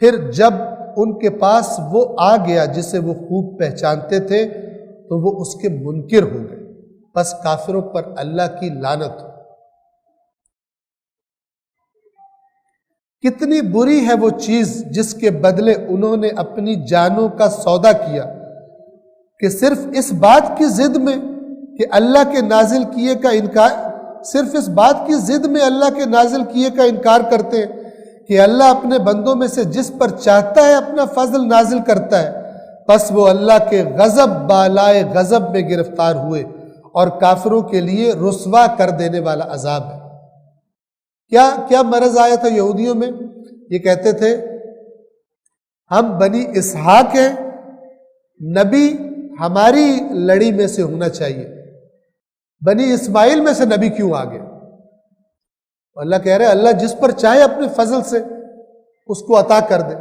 پھر جب ان کے پاس وہ آ گیا جسے وہ خوب پہچانتے تھے تو وہ اس کے منکر ہو گئے، بس کافروں پر اللہ کی لعنت ہو۔ کتنی بری ہے وہ چیز جس کے بدلے انہوں نے اپنی جانوں کا سودا کیا کہ صرف اس بات کی ضد میں کہ اللہ کے نازل کیے کا انکار اللہ کے نازل کیے کا انکار کرتے ہیں کہ اللہ اپنے بندوں میں سے جس پر چاہتا ہے اپنا فضل نازل کرتا ہے، پس وہ اللہ کے غضب بالائے غضب میں گرفتار ہوئے اور کافروں کے لیے رسوا کر دینے والا عذاب ہے۔ کیا مرض آیا تھا یہودیوں میں؟ یہ کہتے تھے ہم بنی اسحاق ہیں، نبی ہماری لڑی میں سے ہونا چاہیے، بنی اسماعیل میں سے نبی کیوں آ گئے؟ اللہ کہہ رہے اللہ جس پر چاہے اپنے فضل سے اس کو عطا کر دے۔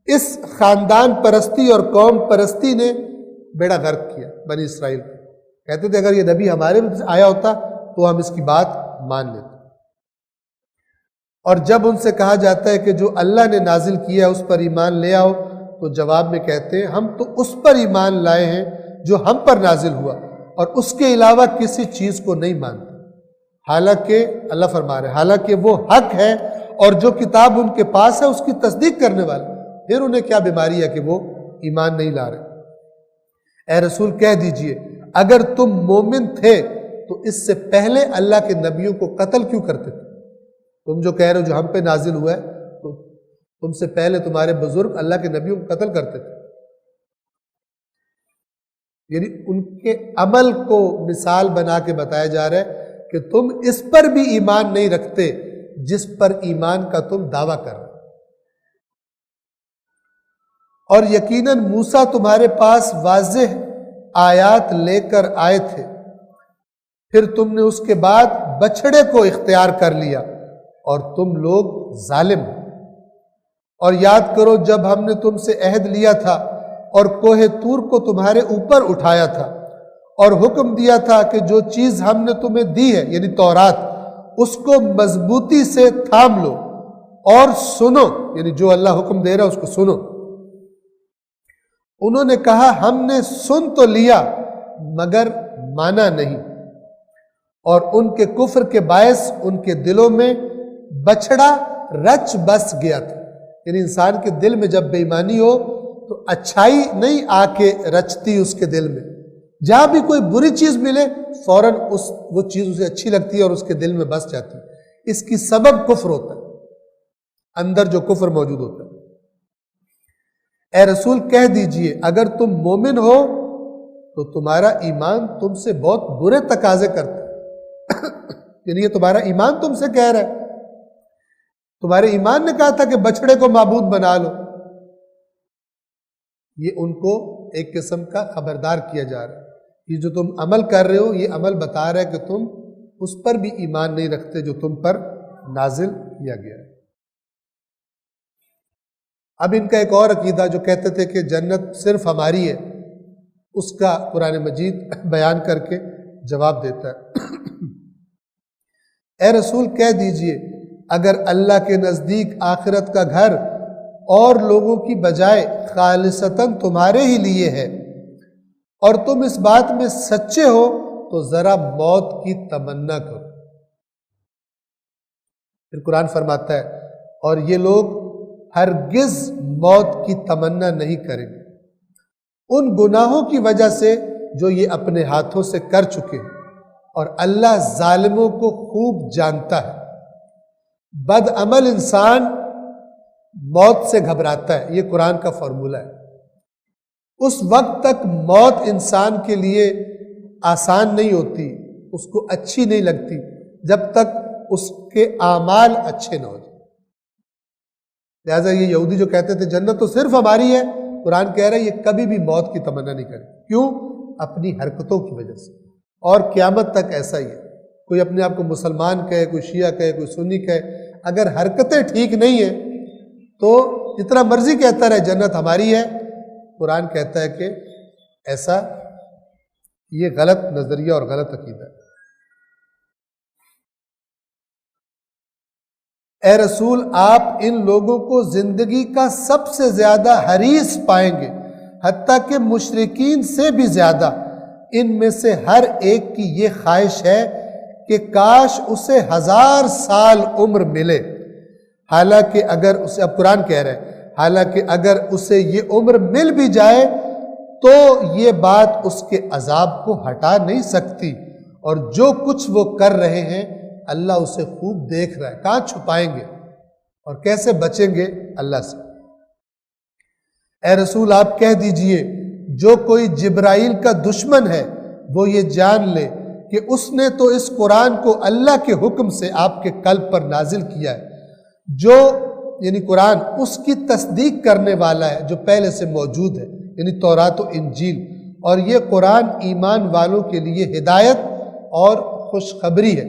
اس خاندان پرستی اور قوم پرستی نے بیڑا غرق کیا بنی اسرائیل کو۔ کہتے تھے اگر یہ نبی ہمارے میں سے آیا ہوتا تو ہم اس کی بات مان لیتے، اور جب ان سے کہا جاتا ہے کہ جو اللہ نے نازل کیا اس پر ایمان لے آؤ تو جواب میں کہتے ہیں ہم تو اس پر ایمان لائے ہیں جو ہم پر نازل ہوا اور اس کے علاوہ کسی چیز کو نہیں مانتے، حالانکہ اللہ فرما رہے حالانکہ وہ حق ہے اور جو کتاب ان کے پاس ہے اس کی تصدیق کرنے والا۔ پھر انہیں کیا بیماری ہے کہ وہ ایمان نہیں لا رہے؟ اے رسول کہہ دیجئے اگر تم مومن تھے تو اس سے پہلے اللہ کے نبیوں کو قتل کیوں کرتے تھے؟ تم جو کہہ رہے ہو جو ہم پہ نازل ہوا ہے تو تم سے پہلے تمہارے بزرگ اللہ کے نبیوں کو قتل کرتے تھے، یعنی ان کے عمل کو مثال بنا کے بتایا جا رہا ہے کہ تم اس پر بھی ایمان نہیں رکھتے جس پر ایمان کا تم دعویٰ کر رہے، اور یقیناً موسیٰ تمہارے پاس واضح آیات لے کر آئے تھے، پھر تم نے اس کے بعد بچھڑے کو اختیار کر لیا اور تم لوگ ظالم ہو۔ اور یاد کرو جب ہم نے تم سے عہد لیا تھا اور کوہ طور کو تمہارے اوپر اٹھایا تھا اور حکم دیا تھا کہ جو چیز ہم نے تمہیں دی ہے یعنی تورات اس کو مضبوطی سے تھام لو اور سنو، یعنی جو اللہ حکم دے رہا اس کو سنو۔ انہوں نے کہا ہم نے سن تو لیا مگر مانا نہیں، اور ان کے کفر کے باعث ان کے دلوں میں بچڑا رچ بس گیا تھا، یعنی انسان کے دل میں جب بے ایمانی ہو تو اچھائی نہیں آ کے رچتی اس کے دل میں، جہاں بھی کوئی بری چیز ملے فوراً وہ چیز اسے اچھی لگتی ہے اور اس کے دل میں بس جاتی ہے۔ اس کی سبب کفر ہوتا ہے، اندر جو کفر موجود ہوتا ہے۔ اے رسول کہہ دیجئے اگر تم مومن ہو تو تمہارا ایمان تم سے بہت برے تقاضے کرتا ہے یعنی یہ تمہارا ایمان تم سے کہہ رہا ہے، تمہارے ایمان نے کہا تھا کہ بچڑے کو معبود بنا لو، یہ ان کو ایک قسم کا خبردار کیا جا رہا ہے کہ جو تم عمل کر رہے ہو یہ عمل بتا رہا ہے کہ تم اس پر بھی ایمان نہیں رکھتے جو تم پر نازل کیا گیا ہے۔ اب ان کا ایک اور عقیدہ جو کہتے تھے کہ جنت صرف ہماری ہے، اس کا قرآن مجید بیان کر کے جواب دیتا ہے۔ اے رسول کہہ دیجئے اگر اللہ کے نزدیک آخرت کا گھر اور لوگوں کی بجائے خالصتاً تمہارے ہی لیے ہے اور تم اس بات میں سچے ہو تو ذرا موت کی تمنا کرو۔ پھر قرآن فرماتا ہے اور یہ لوگ ہرگز موت کی تمنا نہیں کریں گے ان گناہوں کی وجہ سے جو یہ اپنے ہاتھوں سے کر چکے ہیں، اور اللہ ظالموں کو خوب جانتا ہے۔ بد عمل انسان موت سے گھبراتا ہے، یہ قرآن کا فارمولہ ہے۔ اس وقت تک موت انسان کے لیے آسان نہیں ہوتی، اس کو اچھی نہیں لگتی جب تک اس کے اعمال اچھے نہ ہو جائیں۔ لہٰذا یہ یہودی جو کہتے تھے جنت تو صرف ہماری ہے، قرآن کہہ رہا ہے یہ کبھی بھی موت کی تمنا نہیں کرے۔ کیوں؟ اپنی حرکتوں کی وجہ سے، اور قیامت تک ایسا ہی ہے۔ کوئی اپنے آپ کو مسلمان کہے، کوئی شیعہ کہے، کوئی سنی کہے، اگر حرکتیں ٹھیک نہیں ہیں تو جتنا مرضی کہتا رہے جنت ہماری ہے، قرآن کہتا ہے کہ ایسا یہ غلط نظریہ اور غلط عقیدہ ہے۔ اے رسول آپ ان لوگوں کو زندگی کا سب سے زیادہ حریص پائیں گے، حتیٰ کہ مشرکین سے بھی زیادہ ان میں سے ہر ایک کی یہ خواہش ہے کہ کاش اسے 1000 سال عمر ملے، حالانکہ اگر اسے، اب قرآن کہہ رہے ہیں، حالانکہ اگر اسے یہ عمر مل بھی جائے تو یہ بات اس کے عذاب کو ہٹا نہیں سکتی، اور جو کچھ وہ کر رہے ہیں اللہ اسے خوب دیکھ رہا ہے۔ کہاں چھپائیں گے اور کیسے بچیں گے اللہ سے؟ اے رسول آپ کہہ دیجئے جو کوئی جبرائیل کا دشمن ہے وہ یہ جان لے کہ اس نے تو اس قرآن کو اللہ کے حکم سے آپ کے قلب پر نازل کیا ہے، جو یعنی قرآن اس کی تصدیق کرنے والا ہے جو پہلے سے موجود ہے، یعنی تورات و انجیل، اور یہ قرآن ایمان والوں کے لیے ہدایت اور خوشخبری ہے۔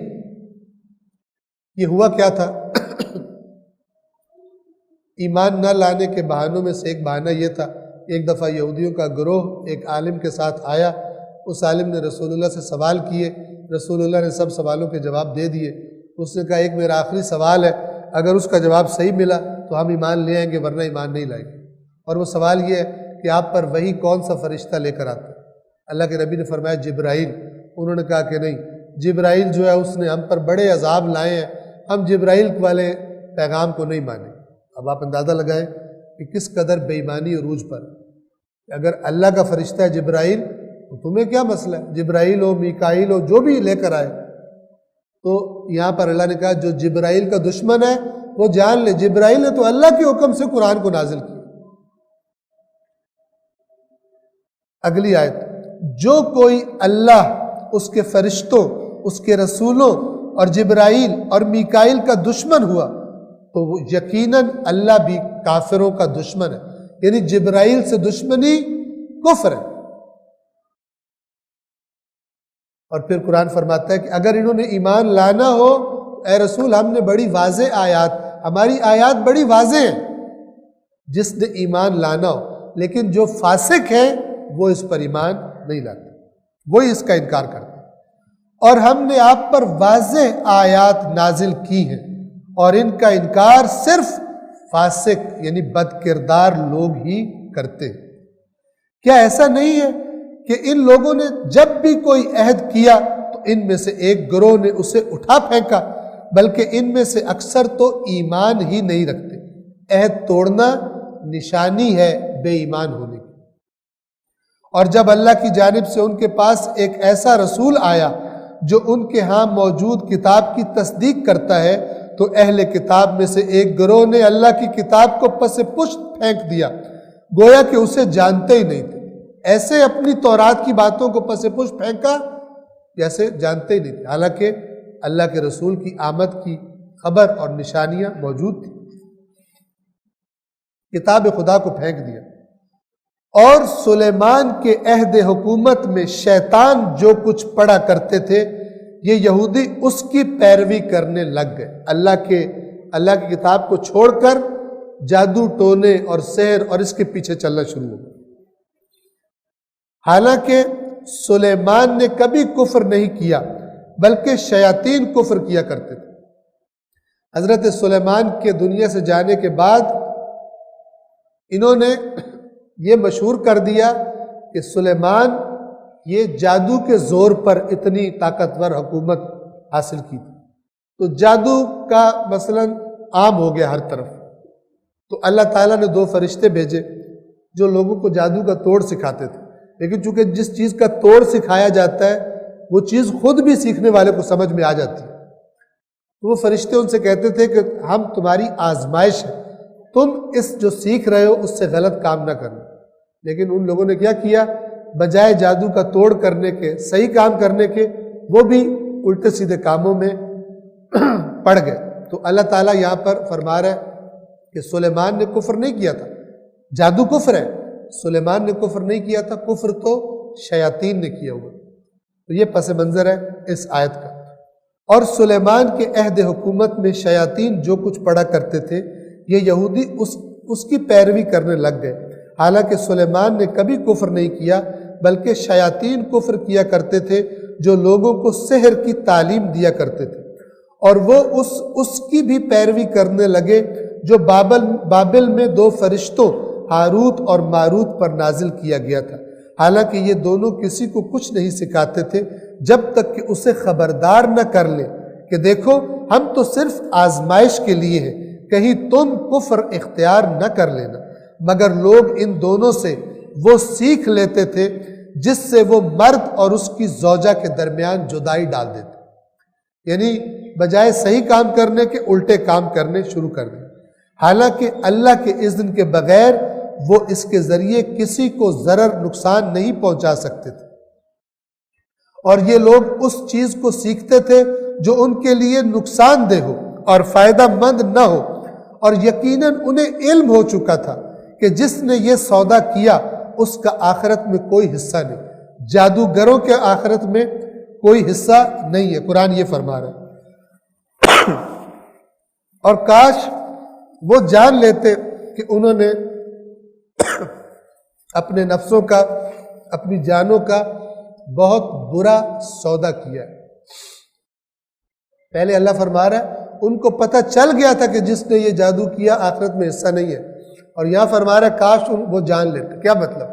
یہ ہوا کیا تھا؟ ایمان نہ لانے کے بہانوں میں سے ایک بہانہ یہ تھا، ایک دفعہ یہودیوں کا گروہ ایک عالم کے ساتھ آیا، اس عالم نے رسول اللہ سے سوال کیے، رسول اللہ نے سب سوالوں کے جواب دے دیے۔ اس نے کہا ایک میرا آخری سوال ہے، اگر اس کا جواب صحیح ملا تو ہم ایمان لے آئیں گے ورنہ ایمان نہیں لائیں گے، اور وہ سوال یہ ہے کہ آپ پر وہی کون سا فرشتہ لے کر آتا ہے؟ اللہ کے نبی نے فرمایا جبرائیل۔ انہوں نے کہا کہ نہیں، جبرائیل جو ہے اس نے ہم پر بڑے عذاب لائے ہیں، ہم جبرائیل والے پیغام کو نہیں مانیں۔ اب آپ اندازہ لگائیں کہ کس قدر بے ایمانی عروج پر۔ اگر اللہ کا فرشتہ ہے جبرائیل تو تمہیں کیا مسئلہ ہے؟ جبرائیل ہو، میکائیل ہو، جو بھی لے کر آئے۔ تو یہاں پر اللہ نے کہا جو جبرائیل کا دشمن ہے وہ جان لے جبرائیل نے تو اللہ کے حکم سے قرآن کو نازل کیا۔ اگلی آیت، جو کوئی اللہ، اس کے فرشتوں، اس کے رسولوں اور جبرائیل اور میکائیل کا دشمن ہوا تو وہ یقیناً اللہ بھی کافروں کا دشمن ہے، یعنی جبرائیل سے دشمنی کفر ہے۔ اور پھر قرآن فرماتا ہے کہ اگر انہوں نے ایمان لانا ہو، اے رسول ہم نے بڑی واضح آیات، ہماری آیات بڑی واضح ہیں، جس نے ایمان لانا ہو، لیکن جو فاسق ہے وہ اس پر ایمان نہیں لاتے، وہی اس کا انکار کرتے ہیں۔ اور ہم نے آپ پر واضح آیات نازل کی ہیں، اور ان کا انکار صرف فاسق یعنی بد کردار لوگ ہی کرتے ہیں۔ کیا ایسا نہیں ہے کہ ان لوگوں نے جب بھی کوئی عہد کیا تو ان میں سے ایک گروہ نے اسے اٹھا پھینکا، بلکہ ان میں سے اکثر تو ایمان ہی نہیں رکھتے۔ عہد توڑنا نشانی ہے بے ایمان ہونے کی۔ اور جب اللہ کی جانب سے ان کے پاس ایک ایسا رسول آیا جو ان کے ہاں موجود کتاب کی تصدیق کرتا ہے تو اہل کتاب میں سے ایک گروہ نے اللہ کی کتاب کو پس پشت پھینک دیا، گویا کہ اسے جانتے ہی نہیں تھے۔ ایسے اپنی تورات کی باتوں کو پس پشت پھینکا جیسے جانتے ہی نہیں تھے، حالانکہ اللہ کے رسول کی آمد کی خبر اور نشانیاں موجود تھیں۔ کتاب خدا کو پھینک دیا۔ اور سلیمان کے عہد حکومت میں شیطان جو کچھ پڑھا کرتے تھے یہ یہودی اس کی پیروی کرنے لگ گئے، اللہ کی کتاب کو چھوڑ کر جادو ٹونے اور سحر اور اس کے پیچھے چلنا شروع ہو گیا۔ حالانکہ سلیمان نے کبھی کفر نہیں کیا بلکہ شیاطین کفر کیا کرتے تھے۔ حضرت سلیمان کے دنیا سے جانے کے بعد انہوں نے یہ مشہور کر دیا کہ سلیمان یہ جادو کے زور پر اتنی طاقتور حکومت حاصل کی تھی، تو جادو کا مثلا عام ہو گیا ہر طرف۔ تو اللہ تعالیٰ نے 2 فرشتے بھیجے جو لوگوں کو جادو کا توڑ سکھاتے تھے، لیکن چونکہ جس چیز کا توڑ سکھایا جاتا ہے وہ چیز خود بھی سیکھنے والے کو سمجھ میں آ جاتی ہے۔ تو وہ فرشتے ان سے کہتے تھے کہ ہم تمہاری آزمائش ہے، تم اس جو سیکھ رہے ہو اس سے غلط کام نہ کرنا۔ لیکن ان لوگوں نے کیا کیا، بجائے جادو کا توڑ کرنے کے، صحیح کام کرنے کے، وہ بھی الٹے سیدھے کاموں میں پڑ گئے۔ تو اللہ تعالیٰ یہاں پر فرما رہا ہے کہ سلیمان نے کفر نہیں کیا تھا، جادو کفر ہے، سلیمان نے کفر نہیں کیا تھا، کفر تو شیاطین نے کیا ہوا۔ تو یہ پس منظر ہے اس آیت کا۔ اور سلیمان کے عہد حکومت میں شیاطین جو کچھ پڑھا کرتے تھے یہ یہودی اس کی پیروی کرنے لگ گئے، حالانکہ سلیمان نے کبھی کفر نہیں کیا بلکہ شیاطین کفر کیا کرتے تھے جو لوگوں کو سحر کی تعلیم دیا کرتے تھے۔ اور وہ اس کی بھی پیروی کرنے لگے جو بابل میں 2 فرشتوں ہاروت اور ماروت پر نازل کیا گیا تھا، حالانکہ یہ دونوں کسی کو کچھ نہیں سکھاتے تھے جب تک کہ اسے خبردار نہ کر لیں کہ دیکھو ہم تو صرف آزمائش کے لیے ہیں، کہیں تم کفر اختیار نہ کر لینا، مگر لوگ ان دونوں سے وہ سیکھ لیتے تھے جس سے وہ مرد اور اس کی زوجہ کے درمیان جدائی ڈال دیتے، یعنی بجائے صحیح کام کرنے کے الٹے کام کرنے شروع کر دیں، حالانکہ اللہ کے اذن کے بغیر وہ اس کے ذریعے کسی کو ضرر نقصان نہیں پہنچا سکتے تھے، اور یہ لوگ اس چیز کو سیکھتے تھے جو ان کے لیے نقصان دہ ہو اور فائدہ مند نہ ہو، اور یقیناً انہیں علم ہو چکا تھا کہ جس نے یہ سودا کیا اس کا آخرت میں کوئی حصہ نہیں، جادوگروں کے آخرت میں کوئی حصہ نہیں ہے، قرآن یہ فرما رہا ہے۔ اور کاش وہ جان لیتے کہ انہوں نے اپنے نفسوں کا، اپنی جانوں کا بہت برا سودا کیا ہے۔ پہلے اللہ فرما رہا ہے ان کو پتہ چل گیا تھا کہ جس نے یہ جادو کیا آخرت میں حصہ نہیں ہے، اور یہاں فرما رہا ہے کاش وہ جان لیتے۔ کیا مطلب؟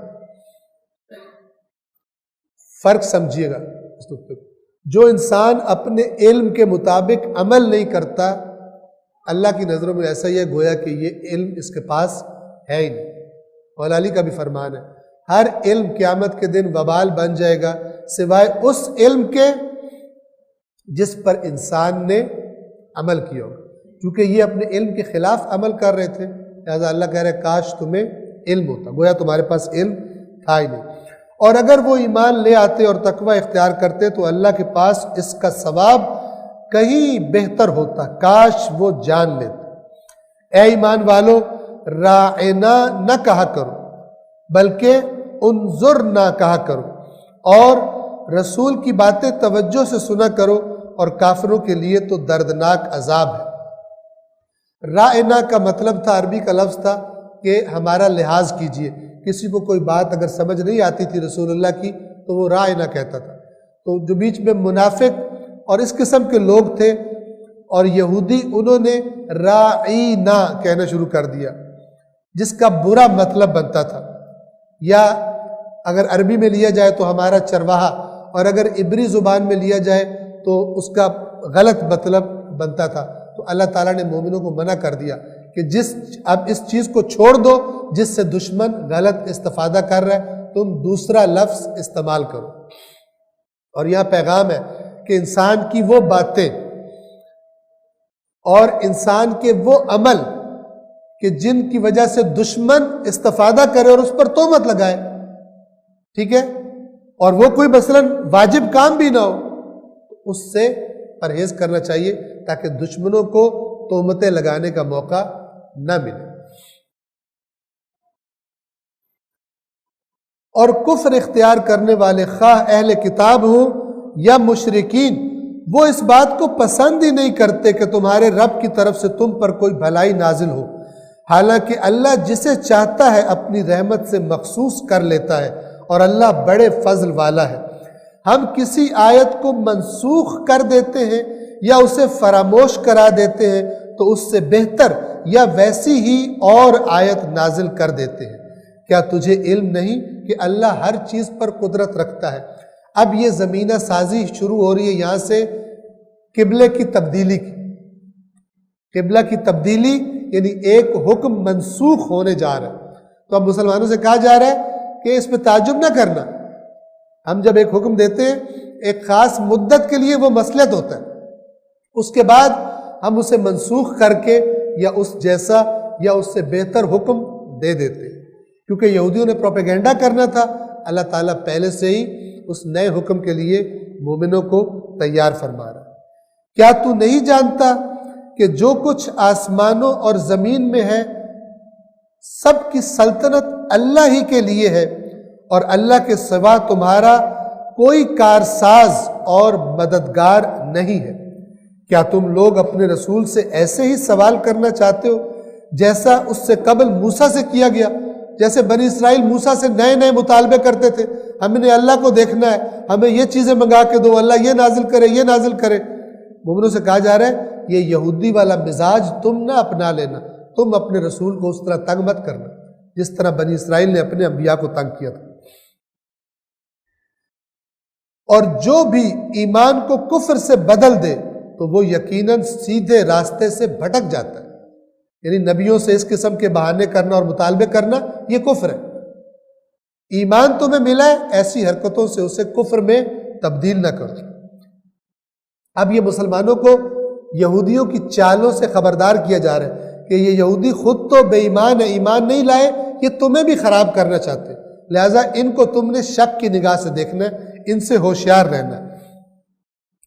فرق سمجھیے گا اس نقطے کو۔ جو انسان اپنے علم کے مطابق عمل نہیں کرتا، اللہ کی نظروں میں ایسا ہی ہے گویا کہ یہ علم اس کے پاس ہے ہی نہیں۔ مولا علی کا بھی فرمان ہے، ہر علم قیامت کے دن وبال بن جائے گا سوائے اس علم کے جس پر انسان نے عمل کیا ہوگا، کیونکہ یہ اپنے علم کے خلاف عمل کر رہے تھے، لہٰذا اللہ کہہ رہے کاش تمہیں علم ہوتا، گویا تمہارے پاس علم تھا ہی نہیں۔ اور اگر وہ ایمان لے آتے اور تقوی اختیار کرتے تو اللہ کے پاس اس کا ثواب کہیں بہتر ہوتا، کاش وہ جان لیتے۔ اے ایمان والو، راعنا نہ کہا کرو بلکہ انظرنا کہا کرو، اور رسول کی باتیں توجہ سے سنا کرو، اور کافروں کے لیے تو دردناک عذاب ہے۔ راعنا کا مطلب تھا، عربی کا لفظ تھا کہ ہمارا لحاظ کیجئے، کسی کو کوئی بات اگر سمجھ نہیں آتی تھی رسول اللہ کی تو وہ راعنا کہتا تھا۔ تو جو بیچ میں منافق اور اس قسم کے لوگ تھے اور یہودی، انہوں نے راعینا کہنا شروع کر دیا جس کا برا مطلب بنتا تھا، یا اگر عربی میں لیا جائے تو ہمارا چرواہا، اور اگر عبری زبان میں لیا جائے تو اس کا غلط مطلب بنتا تھا۔ تو اللہ تعالیٰ نے مومنوں کو منع کر دیا کہ اب اس چیز کو چھوڑ دو جس سے دشمن غلط استفادہ کر رہا ہے، تم دوسرا لفظ استعمال کرو۔ اور یہاں پیغام ہے کہ انسان کی وہ باتیں اور انسان کے وہ عمل کہ جن کی وجہ سے دشمن استفادہ کرے اور اس پر تہمت لگائے، ٹھیک ہے، اور وہ کوئی مثلاً واجب کام بھی نہ ہو، تو اس سے پرہیز کرنا چاہیے تاکہ دشمنوں کو تہمتیں لگانے کا موقع نہ ملے۔ اور کفر اختیار کرنے والے خواہ اہل کتاب ہوں یا مشرکین، وہ اس بات کو پسند ہی نہیں کرتے کہ تمہارے رب کی طرف سے تم پر کوئی بھلائی نازل ہو، حالانکہ اللہ جسے چاہتا ہے اپنی رحمت سے مخصوص کر لیتا ہے، اور اللہ بڑے فضل والا ہے۔ ہم کسی آیت کو منسوخ کر دیتے ہیں یا اسے فراموش کرا دیتے ہیں تو اس سے بہتر یا ویسی ہی اور آیت نازل کر دیتے ہیں۔ کیا تجھے علم نہیں کہ اللہ ہر چیز پر قدرت رکھتا ہے؟ اب یہ زمینہ سازی شروع ہو رہی ہے یہاں سے قبلے کی تبدیلی کی۔ قبلہ کی تبدیلی یعنی ایک حکم منسوخ ہونے جا رہا ہے، تو اب مسلمانوں سے کہا جا رہا ہے کہ اس پہ تعجب نہ کرنا۔ ہم جب ایک حکم دیتے ہیں ایک خاص مدت کے لیے وہ مصلحت ہوتا ہے، اس کے بعد ہم اسے منسوخ کر کے یا اس جیسا یا اس سے بہتر حکم دے دیتے ہیں، کیونکہ یہودیوں نے پروپیگنڈا کرنا تھا۔ اللہ تعالیٰ پہلے سے ہی اس نئے حکم کے لیے مومنوں کو تیار فرما رہا ہے۔ کیا تو نہیں جانتا کہ جو کچھ آسمانوں اور زمین میں ہے سب کی سلطنت اللہ ہی کے لیے ہے، اور اللہ کے سوا تمہارا کوئی کارساز اور مددگار نہیں ہے۔ کیا تم لوگ اپنے رسول سے ایسے ہی سوال کرنا چاہتے ہو جیسا اس سے قبل موسیٰ سے کیا گیا؟ جیسے بنی اسرائیل موسیٰ سے نئے نئے مطالبے کرتے تھے، ہم نے اللہ کو دیکھنا ہے، ہمیں یہ چیزیں منگا کے دو، اللہ یہ نازل کرے یہ نازل کرے، مومنوں سے کہا جا رہا ہے یہ یہودی والا مزاج تم نہ اپنا لینا، تم اپنے رسول کو اس طرح تنگ مت کرنا جس طرح بنی اسرائیل نے اپنے انبیاء کو تنگ کیا تھا۔ اور جو بھی ایمان کو کفر سے بدل دے تو وہ یقیناً سیدھے راستے سے بھٹک جاتا ہے۔ یعنی نبیوں سے اس قسم کے بہانے کرنا اور مطالبے کرنا یہ کفر ہے۔ ایمان تمہیں ملا ہے، ایسی حرکتوں سے اسے کفر میں تبدیل نہ کرو۔ اب یہ مسلمانوں کو یہودیوں کی چالوں سے خبردار کیا جا رہا ہے کہ یہ یہودی خود تو بے ایمان ہے، ایمان نہیں لائے، یہ تمہیں بھی خراب کرنا چاہتے ہیں، لہٰذا ان کو تم نے شک کی نگاہ سے دیکھنا ہے، ان سے ہوشیار رہنا ہے۔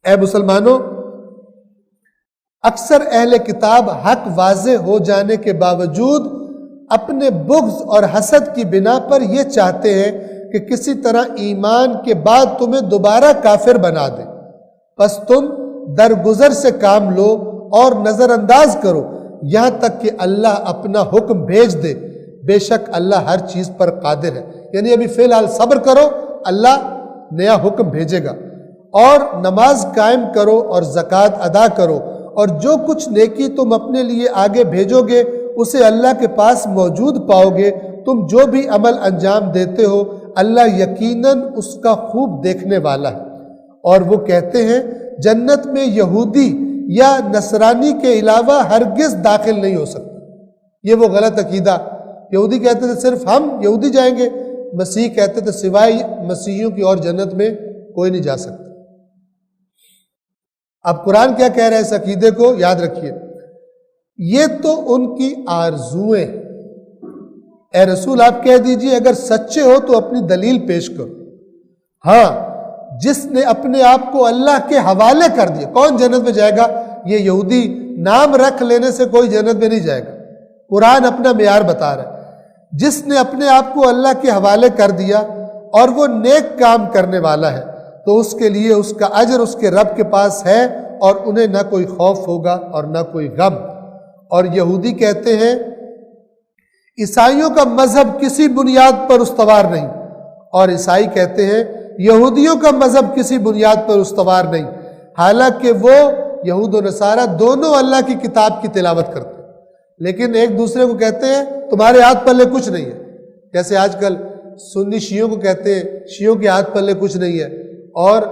اے مسلمانوں، اکثر اہل کتاب حق واضح ہو جانے کے باوجود اپنے بغض اور حسد کی بنا پر یہ چاہتے ہیں کہ کسی طرح ایمان کے بعد تمہیں دوبارہ کافر بنا دے، پس تم درگزر سے کام لو اور نظر انداز کرو یہاں تک کہ اللہ اپنا حکم بھیج دے، بے شک اللہ ہر چیز پر قادر ہے۔ یعنی ابھی فی الحال صبر کرو، اللہ نیا حکم بھیجے گا۔ اور نماز قائم کرو اور زکوٰۃ ادا کرو، اور جو کچھ نیکی تم اپنے لیے آگے بھیجو گے اسے اللہ کے پاس موجود پاؤ گے۔ تم جو بھی عمل انجام دیتے ہو اللہ یقیناً اس کا خوب دیکھنے والا ہے۔ اور وہ کہتے ہیں جنت میں یہودی یا نصرانی کے علاوہ ہرگز داخل نہیں ہو سکتا۔ یہ وہ غلط عقیدہ، یہودی کہتے تھے صرف ہم یہودی جائیں گے، مسیح کہتے تھے سوائے مسیحیوں کی اور جنت میں کوئی نہیں جا سکتا۔ اب قرآن کیا کہہ رہا ہے اس عقیدے کو یاد رکھیے، یہ تو ان کی آرزویں۔ اے رسول آپ کہہ دیجئے اگر سچے ہو تو اپنی دلیل پیش کرو۔ ہاں، جس نے اپنے آپ کو اللہ کے حوالے کر دیا، کون جنت میں جائے گا؟ یہ یہودی نام رکھ لینے سے کوئی جنت میں نہیں جائے گا، قرآن اپنا معیار بتا رہا ہے۔ جس نے اپنے آپ کو اللہ کے حوالے کر دیا اور وہ نیک کام کرنے والا ہے تو اس کے لیے اس کا اجر اس کے رب کے پاس ہے، اور انہیں نہ کوئی خوف ہوگا اور نہ کوئی غم۔ اور یہودی کہتے ہیں عیسائیوں کا مذہب کسی بنیاد پر استوار نہیں، اور عیسائی کہتے ہیں یہودیوں کا مذہب کسی بنیاد پر استوار نہیں، حالانکہ وہ یہود و نصارہ دونوں اللہ کی کتاب کی تلاوت کرتے ہیں، لیکن ایک دوسرے کو کہتے ہیں تمہارے ہاتھ پلے کچھ نہیں ہے۔ جیسے آج کل سنی شیعوں کو کہتے ہیں شیعوں کے ہاتھ پلے کچھ نہیں ہے، اور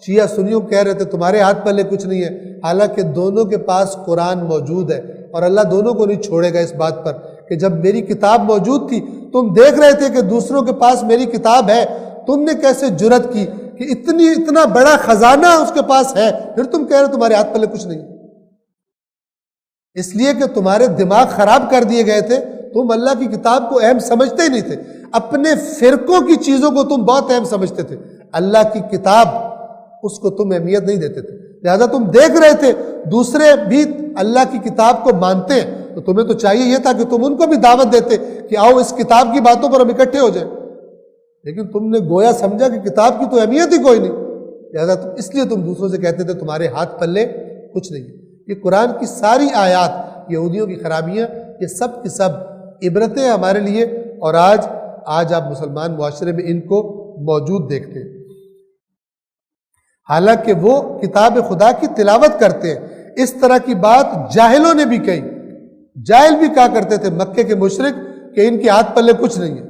شیعہ سنیوں کو کہہ رہے تھے تمہارے ہاتھ پلے کچھ نہیں ہے، حالانکہ دونوں کے پاس قرآن موجود ہے، اور اللہ دونوں کو نہیں چھوڑے گا اس بات پر کہ جب میری کتاب موجود تھی تم دیکھ رہے تھے کہ دوسروں کے پاس میری کتاب ہے، تم نے کیسے جرت کی کہ اتنا بڑا خزانہ اس کے پاس ہے، پھر تم کہہ رہے تمہارے ہاتھ پلے کچھ نہیں؟ اس لیے کہ تمہارے دماغ خراب کر دیے گئے تھے، تم اللہ کی کتاب کو اہم سمجھتے ہی نہیں تھے، اپنے فرقوں کی چیزوں کو تم بہت اہم سمجھتے تھے، اللہ کی کتاب اس کو تم اہمیت نہیں دیتے تھے، لہذا تم دیکھ رہے تھے دوسرے بھی اللہ کی کتاب کو مانتے ہیں، تو تمہیں تو چاہیے یہ تھا کہ تم ان کو بھی دعوت دیتے کہ آؤ اس کتاب کی باتوں پر ہم اکٹھے ہو جائیں، لیکن تم نے گویا سمجھا کہ کتاب کی تو اہمیت ہی کوئی نہیں، لہذا اس لیے تم دوسروں سے کہتے تھے تمہارے ہاتھ پلے کچھ نہیں۔ یہ قرآن کی ساری آیات یہودیوں کی خرابیاں، یہ سب کی سب عبرتیں ہمارے لیے، اور آج آپ مسلمان معاشرے میں ان کو موجود دیکھتے ہیں، حالانکہ وہ کتاب خدا کی تلاوت کرتے ہیں۔ اس طرح کی بات جاہلوں نے بھی کہی، جاہل بھی کہا کرتے تھے مکے کے مشرک کہ ان کے ہاتھ پلے کچھ نہیں ہے،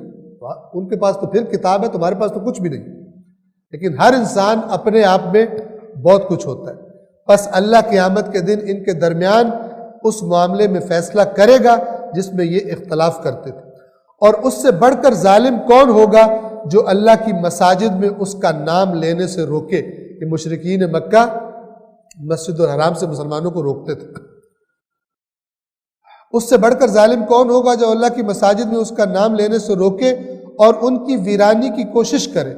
ان کے پاس تو پھر کتاب ہے، تمہارے پاس تو کچھ بھی نہیں۔ لیکن ہر انسان اپنے آپ میں بہت کچھ ہوتا ہے، پس اللہ قیامت کے دن ان کے درمیان اس معاملے میں فیصلہ کرے گا جس میں یہ اختلاف کرتے تھے۔ اور اس سے بڑھ کر ظالم کون ہوگا جو اللہ کی مساجد میں اس کا نام لینے سے روکے؟ کہ مشرکین مکہ مسجد الحرام سے مسلمانوں کو روکتے تھے۔ اس سے بڑھ کر ظالم کون ہوگا جو اللہ کی مساجد میں اس کا نام لینے سے روکے اور ان کی ویرانی کی کوشش کرے؟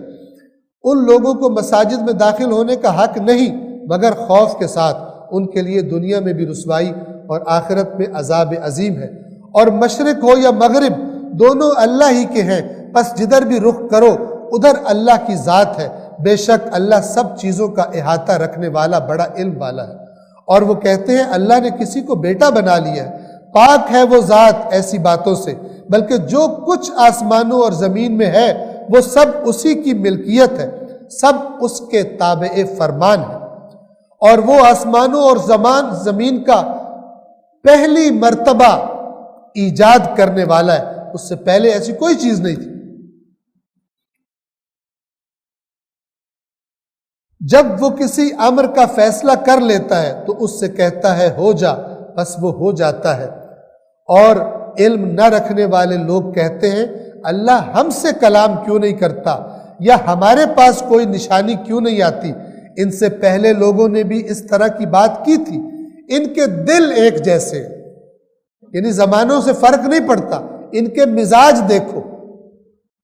ان لوگوں کو مساجد میں داخل ہونے کا حق نہیں مگر خوف کے ساتھ، ان کے لیے دنیا میں بھی رسوائی اور آخرت میں عذاب عظیم ہے۔ اور مشرق ہو یا مغرب دونوں اللہ ہی کے ہیں، پس جدھر بھی رخ کرو ادھر اللہ کی ذات ہے، بے شک اللہ سب چیزوں کا احاطہ رکھنے والا بڑا علم والا ہے۔ اور وہ کہتے ہیں اللہ نے کسی کو بیٹا بنا لیا ہے، پاک ہے وہ ذات ایسی باتوں سے، بلکہ جو کچھ آسمانوں اور زمین میں ہے وہ سب اسی کی ملکیت ہے، سب اس کے تابع فرمان ہے۔ اور وہ آسمانوں اور زمین کا پہلی مرتبہ ایجاد کرنے والا ہے، اس سے پہلے ایسی کوئی چیز نہیں تھی۔ جب وہ کسی امر کا فیصلہ کر لیتا ہے تو اس سے کہتا ہے ہو جا، بس وہ ہو جاتا ہے۔ اور علم نہ رکھنے والے لوگ کہتے ہیں اللہ ہم سے کلام کیوں نہیں کرتا، یا ہمارے پاس کوئی نشانی کیوں نہیں آتی؟ ان سے پہلے لوگوں نے بھی اس طرح کی بات کی تھی، ان کے دل ایک جیسے، یعنی زمانوں سے فرق نہیں پڑتا، ان کے مزاج دیکھو،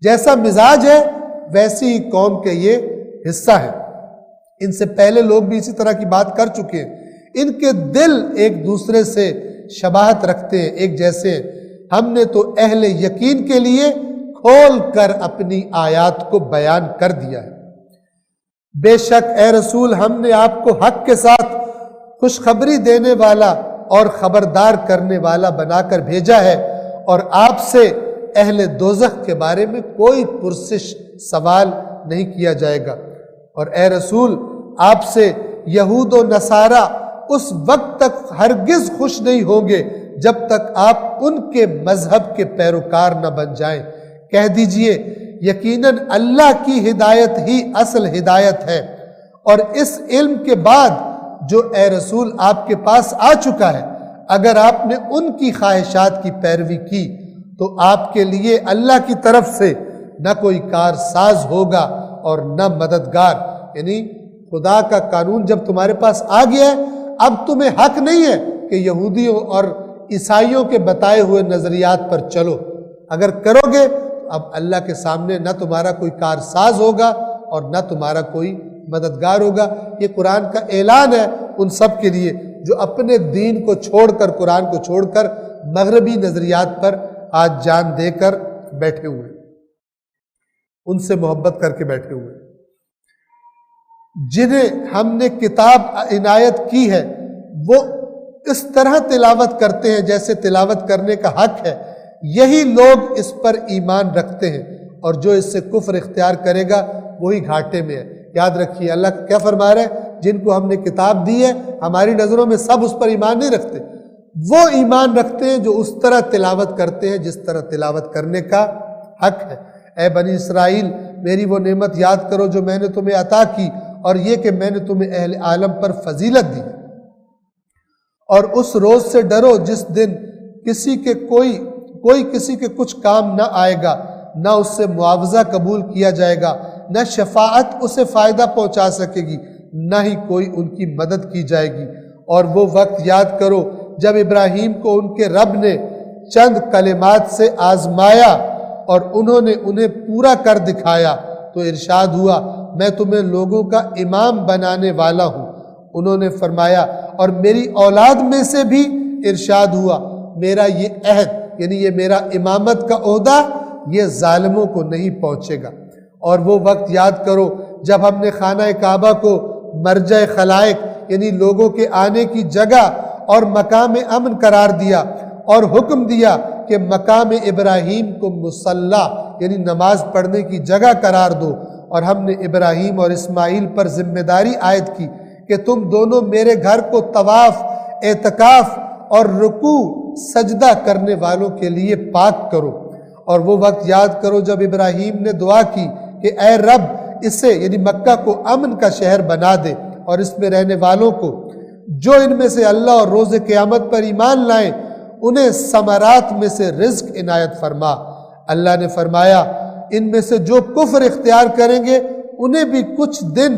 جیسا مزاج ہے ویسی ہی قوم کے یہ حصہ ہے۔ ان سے پہلے لوگ بھی اسی طرح کی بات کر چکے ہیں، ان کے دل ایک دوسرے سے شباہت رکھتے ہیں، ایک جیسے ہیں۔ ہم نے تو اہل یقین کے لیے کھول کر اپنی آیات کو بیان کر دیا ہے۔ بے شک اے رسول ہم نے آپ کو حق کے ساتھ خوشخبری دینے والا اور خبردار کرنے والا بنا کر بھیجا ہے، اور آپ سے اہل دوزخ کے بارے میں کوئی پرسش سوال نہیں کیا جائے گا۔ اور اے رسول آپ سے یہود و نصارہ اس وقت تک ہرگز خوش نہیں ہوں گے جب تک آپ ان کے مذہب کے پیروکار نہ بن جائیں۔ کہہ دیجئے یقیناً اللہ کی ہدایت ہی اصل ہدایت ہے، اور اس علم کے بعد جو اے رسول آپ کے پاس آ چکا ہے، اگر آپ نے ان کی خواہشات کی پیروی کی تو آپ کے لیے اللہ کی طرف سے نہ کوئی کارساز ہوگا اور نہ مددگار۔ یعنی خدا کا قانون جب تمہارے پاس آ گیا ہے، اب تمہیں حق نہیں ہے کہ یہودیوں اور عیسائیوں کے بتائے ہوئے نظریات پر چلو۔ اگر کرو گے اب اللہ کے سامنے نہ تمہارا کوئی کارساز ہوگا اور نہ تمہارا کوئی مددگار ہوگا۔ یہ قرآن کا اعلان ہے ان سب کے لیے جو اپنے دین کو چھوڑ کر، قرآن کو چھوڑ کر مغربی نظریات پر آج جان دے کر بیٹھے ہوئے، ان سے محبت کر کے بیٹھے ہوئے۔ جنہیں ہم نے کتاب عنایت کی ہے وہ اس طرح تلاوت کرتے ہیں جیسے تلاوت کرنے کا حق ہے، یہی لوگ اس پر ایمان رکھتے ہیں، اور جو اس سے کفر اختیار کرے گا وہی گھاٹے میں ہے۔ یاد رکھیے اللہ کیا فرما رہے ہیں، جن کو ہم نے کتاب دی ہے ہماری نظروں میں سب اس پر ایمان نہیں رکھتے، وہ ایمان رکھتے ہیں جو اس طرح تلاوت کرتے ہیں جس طرح تلاوت کرنے کا حق ہے۔ اے بنی اسرائیل میری وہ نعمت یاد کرو جو میں نے تمہیں عطا کی، اور یہ کہ میں نے تمہیں اہل عالم پر فضیلت دی، اور اس روز سے ڈرو جس دن کوئی کسی کے کچھ کام نہ آئے گا، نہ اس سے معاوضہ قبول کیا جائے گا، نہ شفاعت اسے فائدہ پہنچا سکے گی، نہ ہی کوئی ان کی مدد کی جائے گی۔ اور وہ وقت یاد کرو جب ابراہیم کو ان کے رب نے چند کلمات سے آزمایا اور انہوں نے انہیں پورا کر دکھایا تو ارشاد ہوا میں تمہیں لوگوں کا امام بنانے والا ہوں۔ انہوں نے فرمایا اور میری اولاد میں سے بھی، ارشاد ہوا میرا یہ عہد یعنی یہ میرا امامت کا عہدہ یہ ظالموں کو نہیں پہنچے گا۔ اور وہ وقت یاد کرو جب ہم نے خانہ کعبہ کو مرجع خلائق یعنی لوگوں کے آنے کی جگہ اور مقام امن قرار دیا، اور حکم دیا کہ مقام ابراہیم کو مصلی یعنی نماز پڑھنے کی جگہ قرار دو، اور ہم نے ابراہیم اور اسماعیل پر ذمہ داری عائد کی کہ تم دونوں میرے گھر کو طواف، اعتکاف اور رکوع سجدہ کرنے والوں کے لیے پاک کرو۔ اور وہ وقت یاد کرو جب ابراہیم نے دعا کی کہ اے رب اسے یعنی مکہ کو امن کا شہر بنا دے، اور اس میں رہنے والوں کو جو ان میں سے اللہ اور روز قیامت پر ایمان لائیں انہیں ثمرات میں سے رزق عنایت فرما۔ اللہ نے فرمایا ان میں سے جو کفر اختیار کریں گے انہیں بھی کچھ دن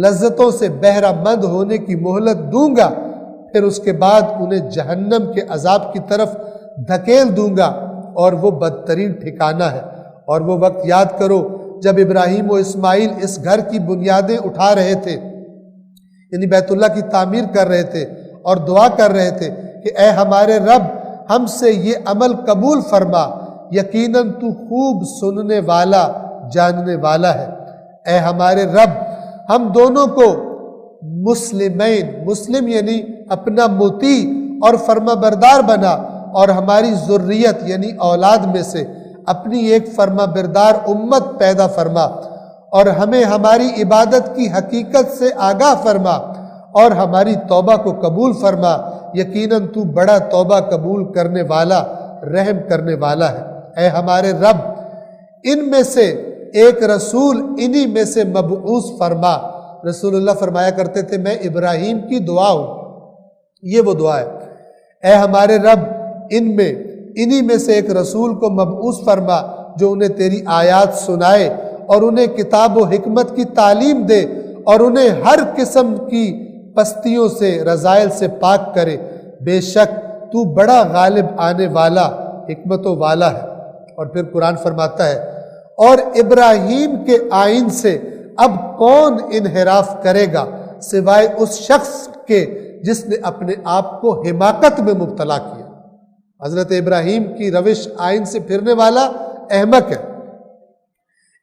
لذتوں سے بہرہ مند ہونے کی مہلت دوں گا، پھر اس کے بعد انہیں جہنم کے عذاب کی طرف دھکیل دوں گا، اور وہ بدترین ٹھکانہ ہے۔ اور وہ وقت یاد کرو جب ابراہیم و اسماعیل اس گھر کی بنیادیں اٹھا رہے تھے یعنی بیت اللہ کی تعمیر کر رہے تھے، اور دعا کر رہے تھے کہ اے ہمارے رب ہم سے یہ عمل قبول فرما، یقیناً تو خوب سننے والا جاننے والا ہے۔ اے ہمارے رب ہم دونوں کو مسلمین، مسلم یعنی اپنا مطیع اور فرما بردار بنا، اور ہماری ذریت یعنی اولاد میں سے اپنی ایک فرما بردار امت پیدا فرما، اور ہمیں ہماری عبادت کی حقیقت سے آگاہ فرما، اور ہماری توبہ کو قبول فرما، یقیناً تو بڑا توبہ قبول کرنے والا رحم کرنے والا ہے۔ اے ہمارے رب، ان میں سے ایک رسول انہی میں سے مبعوث فرما۔ رسول اللہ فرمایا کرتے تھے میں ابراہیم کی دعا ہوں، یہ وہ دعا ہے۔ اے ہمارے رب، انہی میں سے ایک رسول کو مبعوث فرما جو انہیں تیری آیات سنائے اور انہیں کتاب و حکمت کی تعلیم دے اور انہیں ہر قسم کی پستیوں سے رذائل سے پاک کرے۔ بے شک تو بڑا غالب آنے والا حکمتوں والا ہے۔ اور پھر قرآن فرماتا ہے اور ابراہیم کے آئین سے اب کون انحراف کرے گا سوائے اس شخص کے جس نے اپنے آپ کو حماقت میں مبتلا کیا۔ حضرت ابراہیم کی روش آئین سے پھرنے والا احمق ہے۔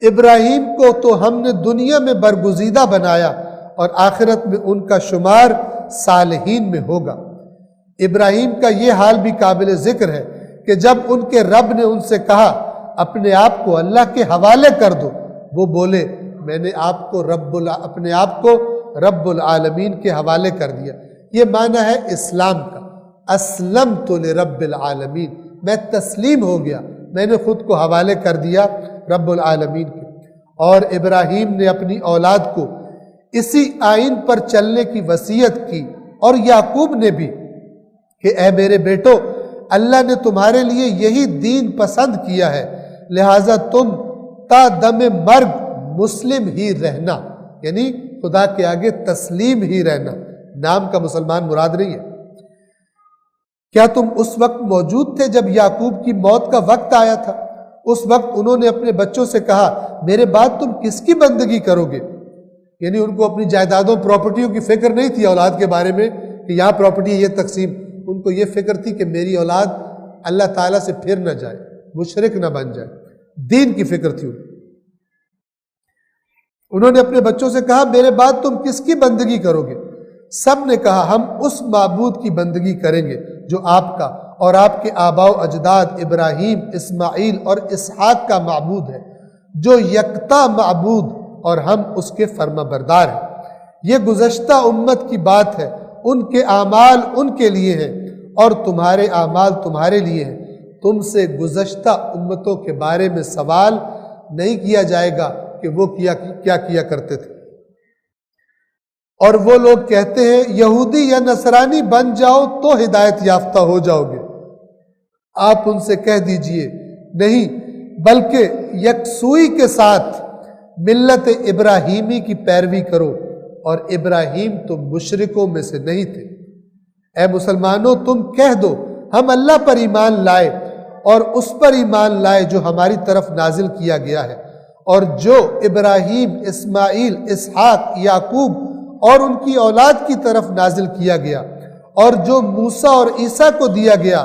ابراہیم کو تو ہم نے دنیا میں برگزیدہ بنایا اور آخرت میں ان کا شمار صالحین میں ہوگا۔ ابراہیم کا یہ حال بھی قابل ذکر ہے کہ جب ان کے رب نے ان سے کہا اپنے آپ کو اللہ کے حوالے کر دو، وہ بولے میں نے اپنے آپ کو رب العالمین کے حوالے کر دیا۔ یہ معنی ہے اسلام کا، اسلمت لرب العالمین، میں تسلیم ہو گیا، میں نے خود کو حوالے کر دیا رب العالمین کے۔ اور ابراہیم نے اپنی اولاد کو اسی آئین پر چلنے کی وصیت کی، اور یعقوب نے بھی کہ اے میرے بیٹو، اللہ نے تمہارے لیے یہی دین پسند کیا ہے، لہٰذا تم تا دم مرگ مسلم ہی رہنا، یعنی خدا کے آگے تسلیم ہی رہنا، نام کا مسلمان مراد نہیں ہے۔ کیا تم اس وقت موجود تھے جب یعقوب کی موت کا وقت آیا تھا؟ اس وقت انہوں نے اپنے بچوں سے کہا میرے بعد تم کس کی بندگی کرو گے؟ یعنی ان کو اپنی جائیدادوں پراپرٹیوں کی فکر نہیں تھی اولاد کے بارے میں کہ یہاں پراپرٹی ہے یہ تقسیم، ان کو یہ فکر تھی کہ میری اولاد اللہ تعالیٰ سے پھر نہ جائے، مشرک نہ بن جائے، دین کی فکر تھی انہوں نے اپنے بچوں سے کہا میرے بعد تم کس کی بندگی کرو گے؟ سب نے کہا ہم اس معبود کی بندگی کریں گے جو آپ کا اور آپ کے آباء و اجداد ابراہیم، اسماعیل اور اسحاق کا معبود ہے، جو یکتا معبود اور ہم اس کے فرما بردار ہیں۔ یہ گزشتہ امت کی بات ہے، ان کے اعمال ان کے لیے ہیں اور تمہارے اعمال تمہارے لیے ہیں۔ تم سے گزشتہ امتوں کے بارے میں سوال نہیں کیا جائے گا کہ وہ کیا کیا کرتے تھے۔ اور وہ لوگ کہتے ہیں یہودی یا نصرانی بن جاؤ تو ہدایت یافتہ ہو جاؤ گے۔ آپ ان سے کہہ دیجئے نہیں، بلکہ یکسوئی کے ساتھ ملت ابراہیمی کی پیروی کرو، اور ابراہیم تو مشرکوں میں سے نہیں تھے۔ اے مسلمانوں تم کہہ دو ہم اللہ پر ایمان لائے اور اس پر ایمان لائے جو ہماری طرف نازل کیا گیا ہے، اور جو ابراہیم، اسماعیل، اسحاق، یعقوب اور ان کی اولاد کی طرف نازل کیا گیا، اور جو موسیٰ اور عیسیٰ کو دیا گیا،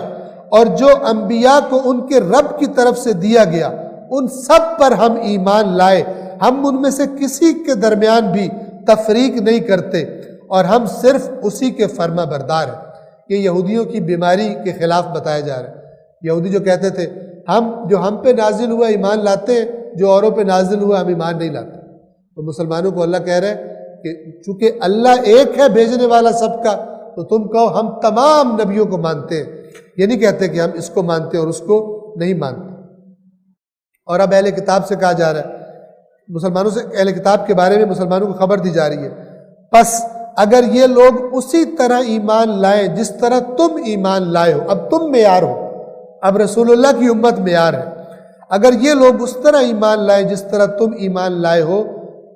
اور جو انبیاء کو ان کے رب کی طرف سے دیا گیا، ان سب پر ہم ایمان لائے۔ ہم ان میں سے کسی کے درمیان بھی تفریق نہیں کرتے، اور ہم صرف اسی کے فرما بردار ہیں۔ یہ یہودیوں کی بیماری کے خلاف بتایا جا رہا ہے۔ یہودی جو کہتے تھے ہم پہ نازل ہوا ایمان لاتے ہیں، جو اوروں پہ نازل ہوا ہم ایمان نہیں لاتے۔ تو مسلمانوں کو اللہ کہہ رہے ہیں کہ چونکہ اللہ ایک ہے بھیجنے والا سب کا، تو تم کہو ہم تمام نبیوں کو مانتے ہیں، یہ نہیں کہتے کہ ہم اس کو مانتے ہیں اور اس کو نہیں مانتے۔ اور اب اہل کتاب سے کہا جا رہا ہے، مسلمانوں سے اہل کتاب کے بارے میں مسلمانوں کو خبر دی جا رہی ہے، پس اگر یہ لوگ اسی طرح ایمان لائیں جس طرح تم ایمان لائے ہو، اب تم معیار ہو، اب رسول اللہ کی امت معیار ہے، اگر یہ لوگ اس طرح ایمان لائیں جس طرح تم ایمان لائے ہو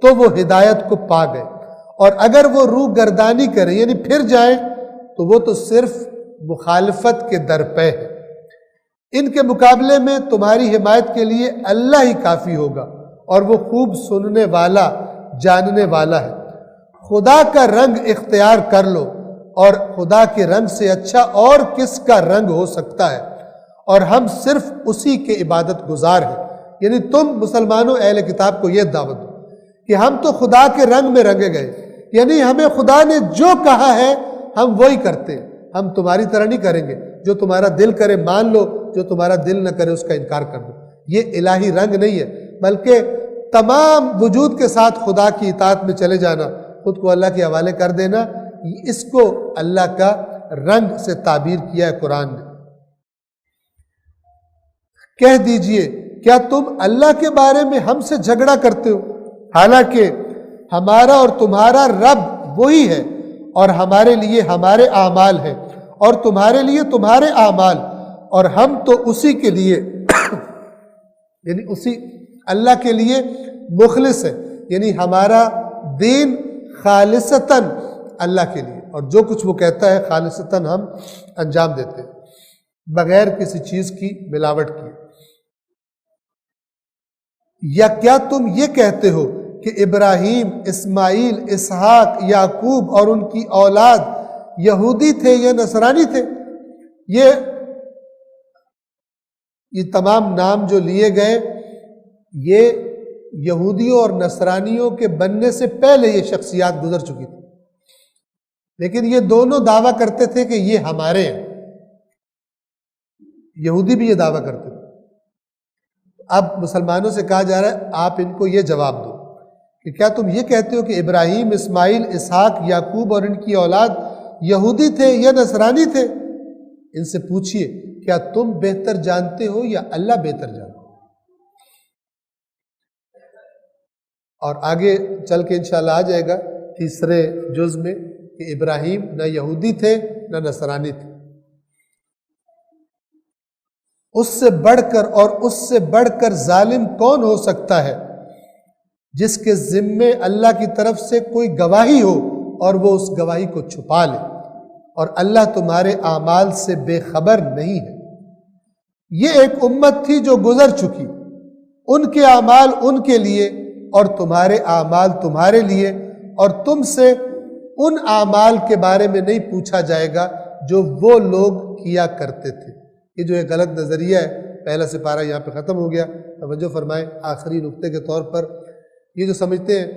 تو وہ ہدایت کو پا گئے، اور اگر وہ روح گردانی کریں یعنی پھر جائیں تو وہ تو صرف مخالفت کے درپے ہے۔ ان کے مقابلے میں تمہاری حمایت کے لیے اللہ ہی کافی ہوگا، اور وہ خوب سننے والا جاننے والا ہے۔ خدا کا رنگ اختیار کر لو، اور خدا کے رنگ سے اچھا اور کس کا رنگ ہو سکتا ہے، اور ہم صرف اسی کے عبادت گزار ہیں۔ یعنی تم مسلمانوں اہل کتاب کو یہ دعوت دو کہ ہم تو خدا کے رنگ میں رنگے گئے، یعنی ہمیں خدا نے جو کہا ہے ہم وہی کرتے ہیں، ہم تمہاری طرح نہیں کریں گے، جو تمہارا دل کرے مان لو، جو تمہارا دل نہ کرے اس کا انکار کر دو۔ یہ الہی رنگ نہیں ہے، بلکہ تمام وجود کے ساتھ خدا کی اطاعت میں چلے جانا، خود کو اللہ کے حوالے کر دینا، اس کو اللہ کا رنگ سے تعبیر کیا ہے قرآن نے۔ کہہ دیجئے کیا تم اللہ کے بارے میں ہم سے جھگڑا کرتے ہو، حالانکہ ہمارا اور تمہارا رب وہی ہے، اور ہمارے لیے ہمارے اعمال ہیں اور تمہارے لیے تمہارے اعمال، اور ہم تو اسی کے لیے یعنی اسی اللہ کے لیے مخلص ہے، یعنی ہمارا دین خالصتاً اللہ کے لیے، اور جو کچھ وہ کہتا ہے خالصتاً ہم انجام دیتے ہیں بغیر کسی چیز کی ملاوٹ کیے۔ یا کیا تم یہ کہتے ہو کہ ابراہیم، اسماعیل، اسحاق، یعقوب اور ان کی اولاد یہودی تھے یا نصرانی تھے؟ یہ تمام نام جو لیے گئے یہ یہودیوں اور نصرانیوں کے بننے سے پہلے یہ شخصیات گزر چکی تھی، لیکن یہ دونوں دعویٰ کرتے تھے کہ یہ ہمارے ہیں۔ یہودی بھی یہ دعویٰ کرتے تھے۔ اب مسلمانوں سے کہا جا رہا ہے آپ ان کو یہ جواب دو کہ کیا تم یہ کہتے ہو کہ ابراہیم، اسماعیل، اسحاق، یعقوب اور ان کی اولاد یہودی تھے یا نصرانی تھے؟ ان سے پوچھئے کیا تم بہتر جانتے ہو یا اللہ بہتر جانتے ہو؟ اور آگے چل کے انشاءاللہ آ جائے گا تیسرے جز میں کہ ابراہیم نہ یہودی تھے نہ نصرانی تھے۔ اس سے بڑھ کر اور اس سے بڑھ کر ظالم کون ہو سکتا ہے جس کے ذمے اللہ کی طرف سے کوئی گواہی ہو اور وہ اس گواہی کو چھپا لے، اور اللہ تمہارے اعمال سے بے خبر نہیں ہے۔ یہ ایک امت تھی جو گزر چکی، ان کے اعمال ان کے لیے اور تمہارے اعمال تمہارے لیے، اور تم سے ان اعمال کے بارے میں نہیں پوچھا جائے گا جو وہ لوگ کیا کرتے تھے۔ یہ جو ایک غلط نظریہ ہے، پہلا سپارہ یہاں پہ ختم ہو گیا، توجہ فرمائیں آخری نقطے کے طور پر، یہ جو سمجھتے ہیں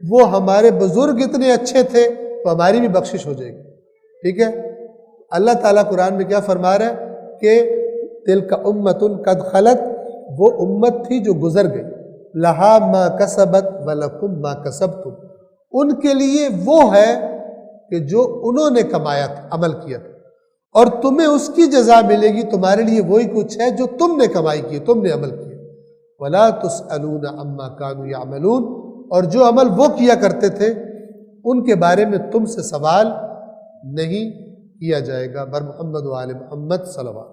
وہ ہمارے بزرگ اتنے اچھے تھے تو ہماری بھی بخشش ہو جائے گی، ٹھیک ہے؟ اللہ تعالیٰ قرآن میں کیا فرما رہا ہے کہ تلک امۃ قد خلت، وہ امت تھی جو گزر گئی، لہا ما کسبت ولکم ما کسبتم، ان کے لیے وہ ہے کہ جو انہوں نے کمایا تھا، عمل کیا تھا، اور تمہیں اس کی جزا ملے گی، تمہارے لیے وہی کچھ ہے جو تم نے کمائی کی، تم نے عمل کیا۔ وَلَا تُسْأَلُونَ عَمَّا كَانُوا يَعْمَلُونَ، اور جو عمل وہ کیا کرتے تھے ان کے بارے میں تم سے سوال نہیں کیا جائے گا۔ بر محمد و آل محمد صلوات۔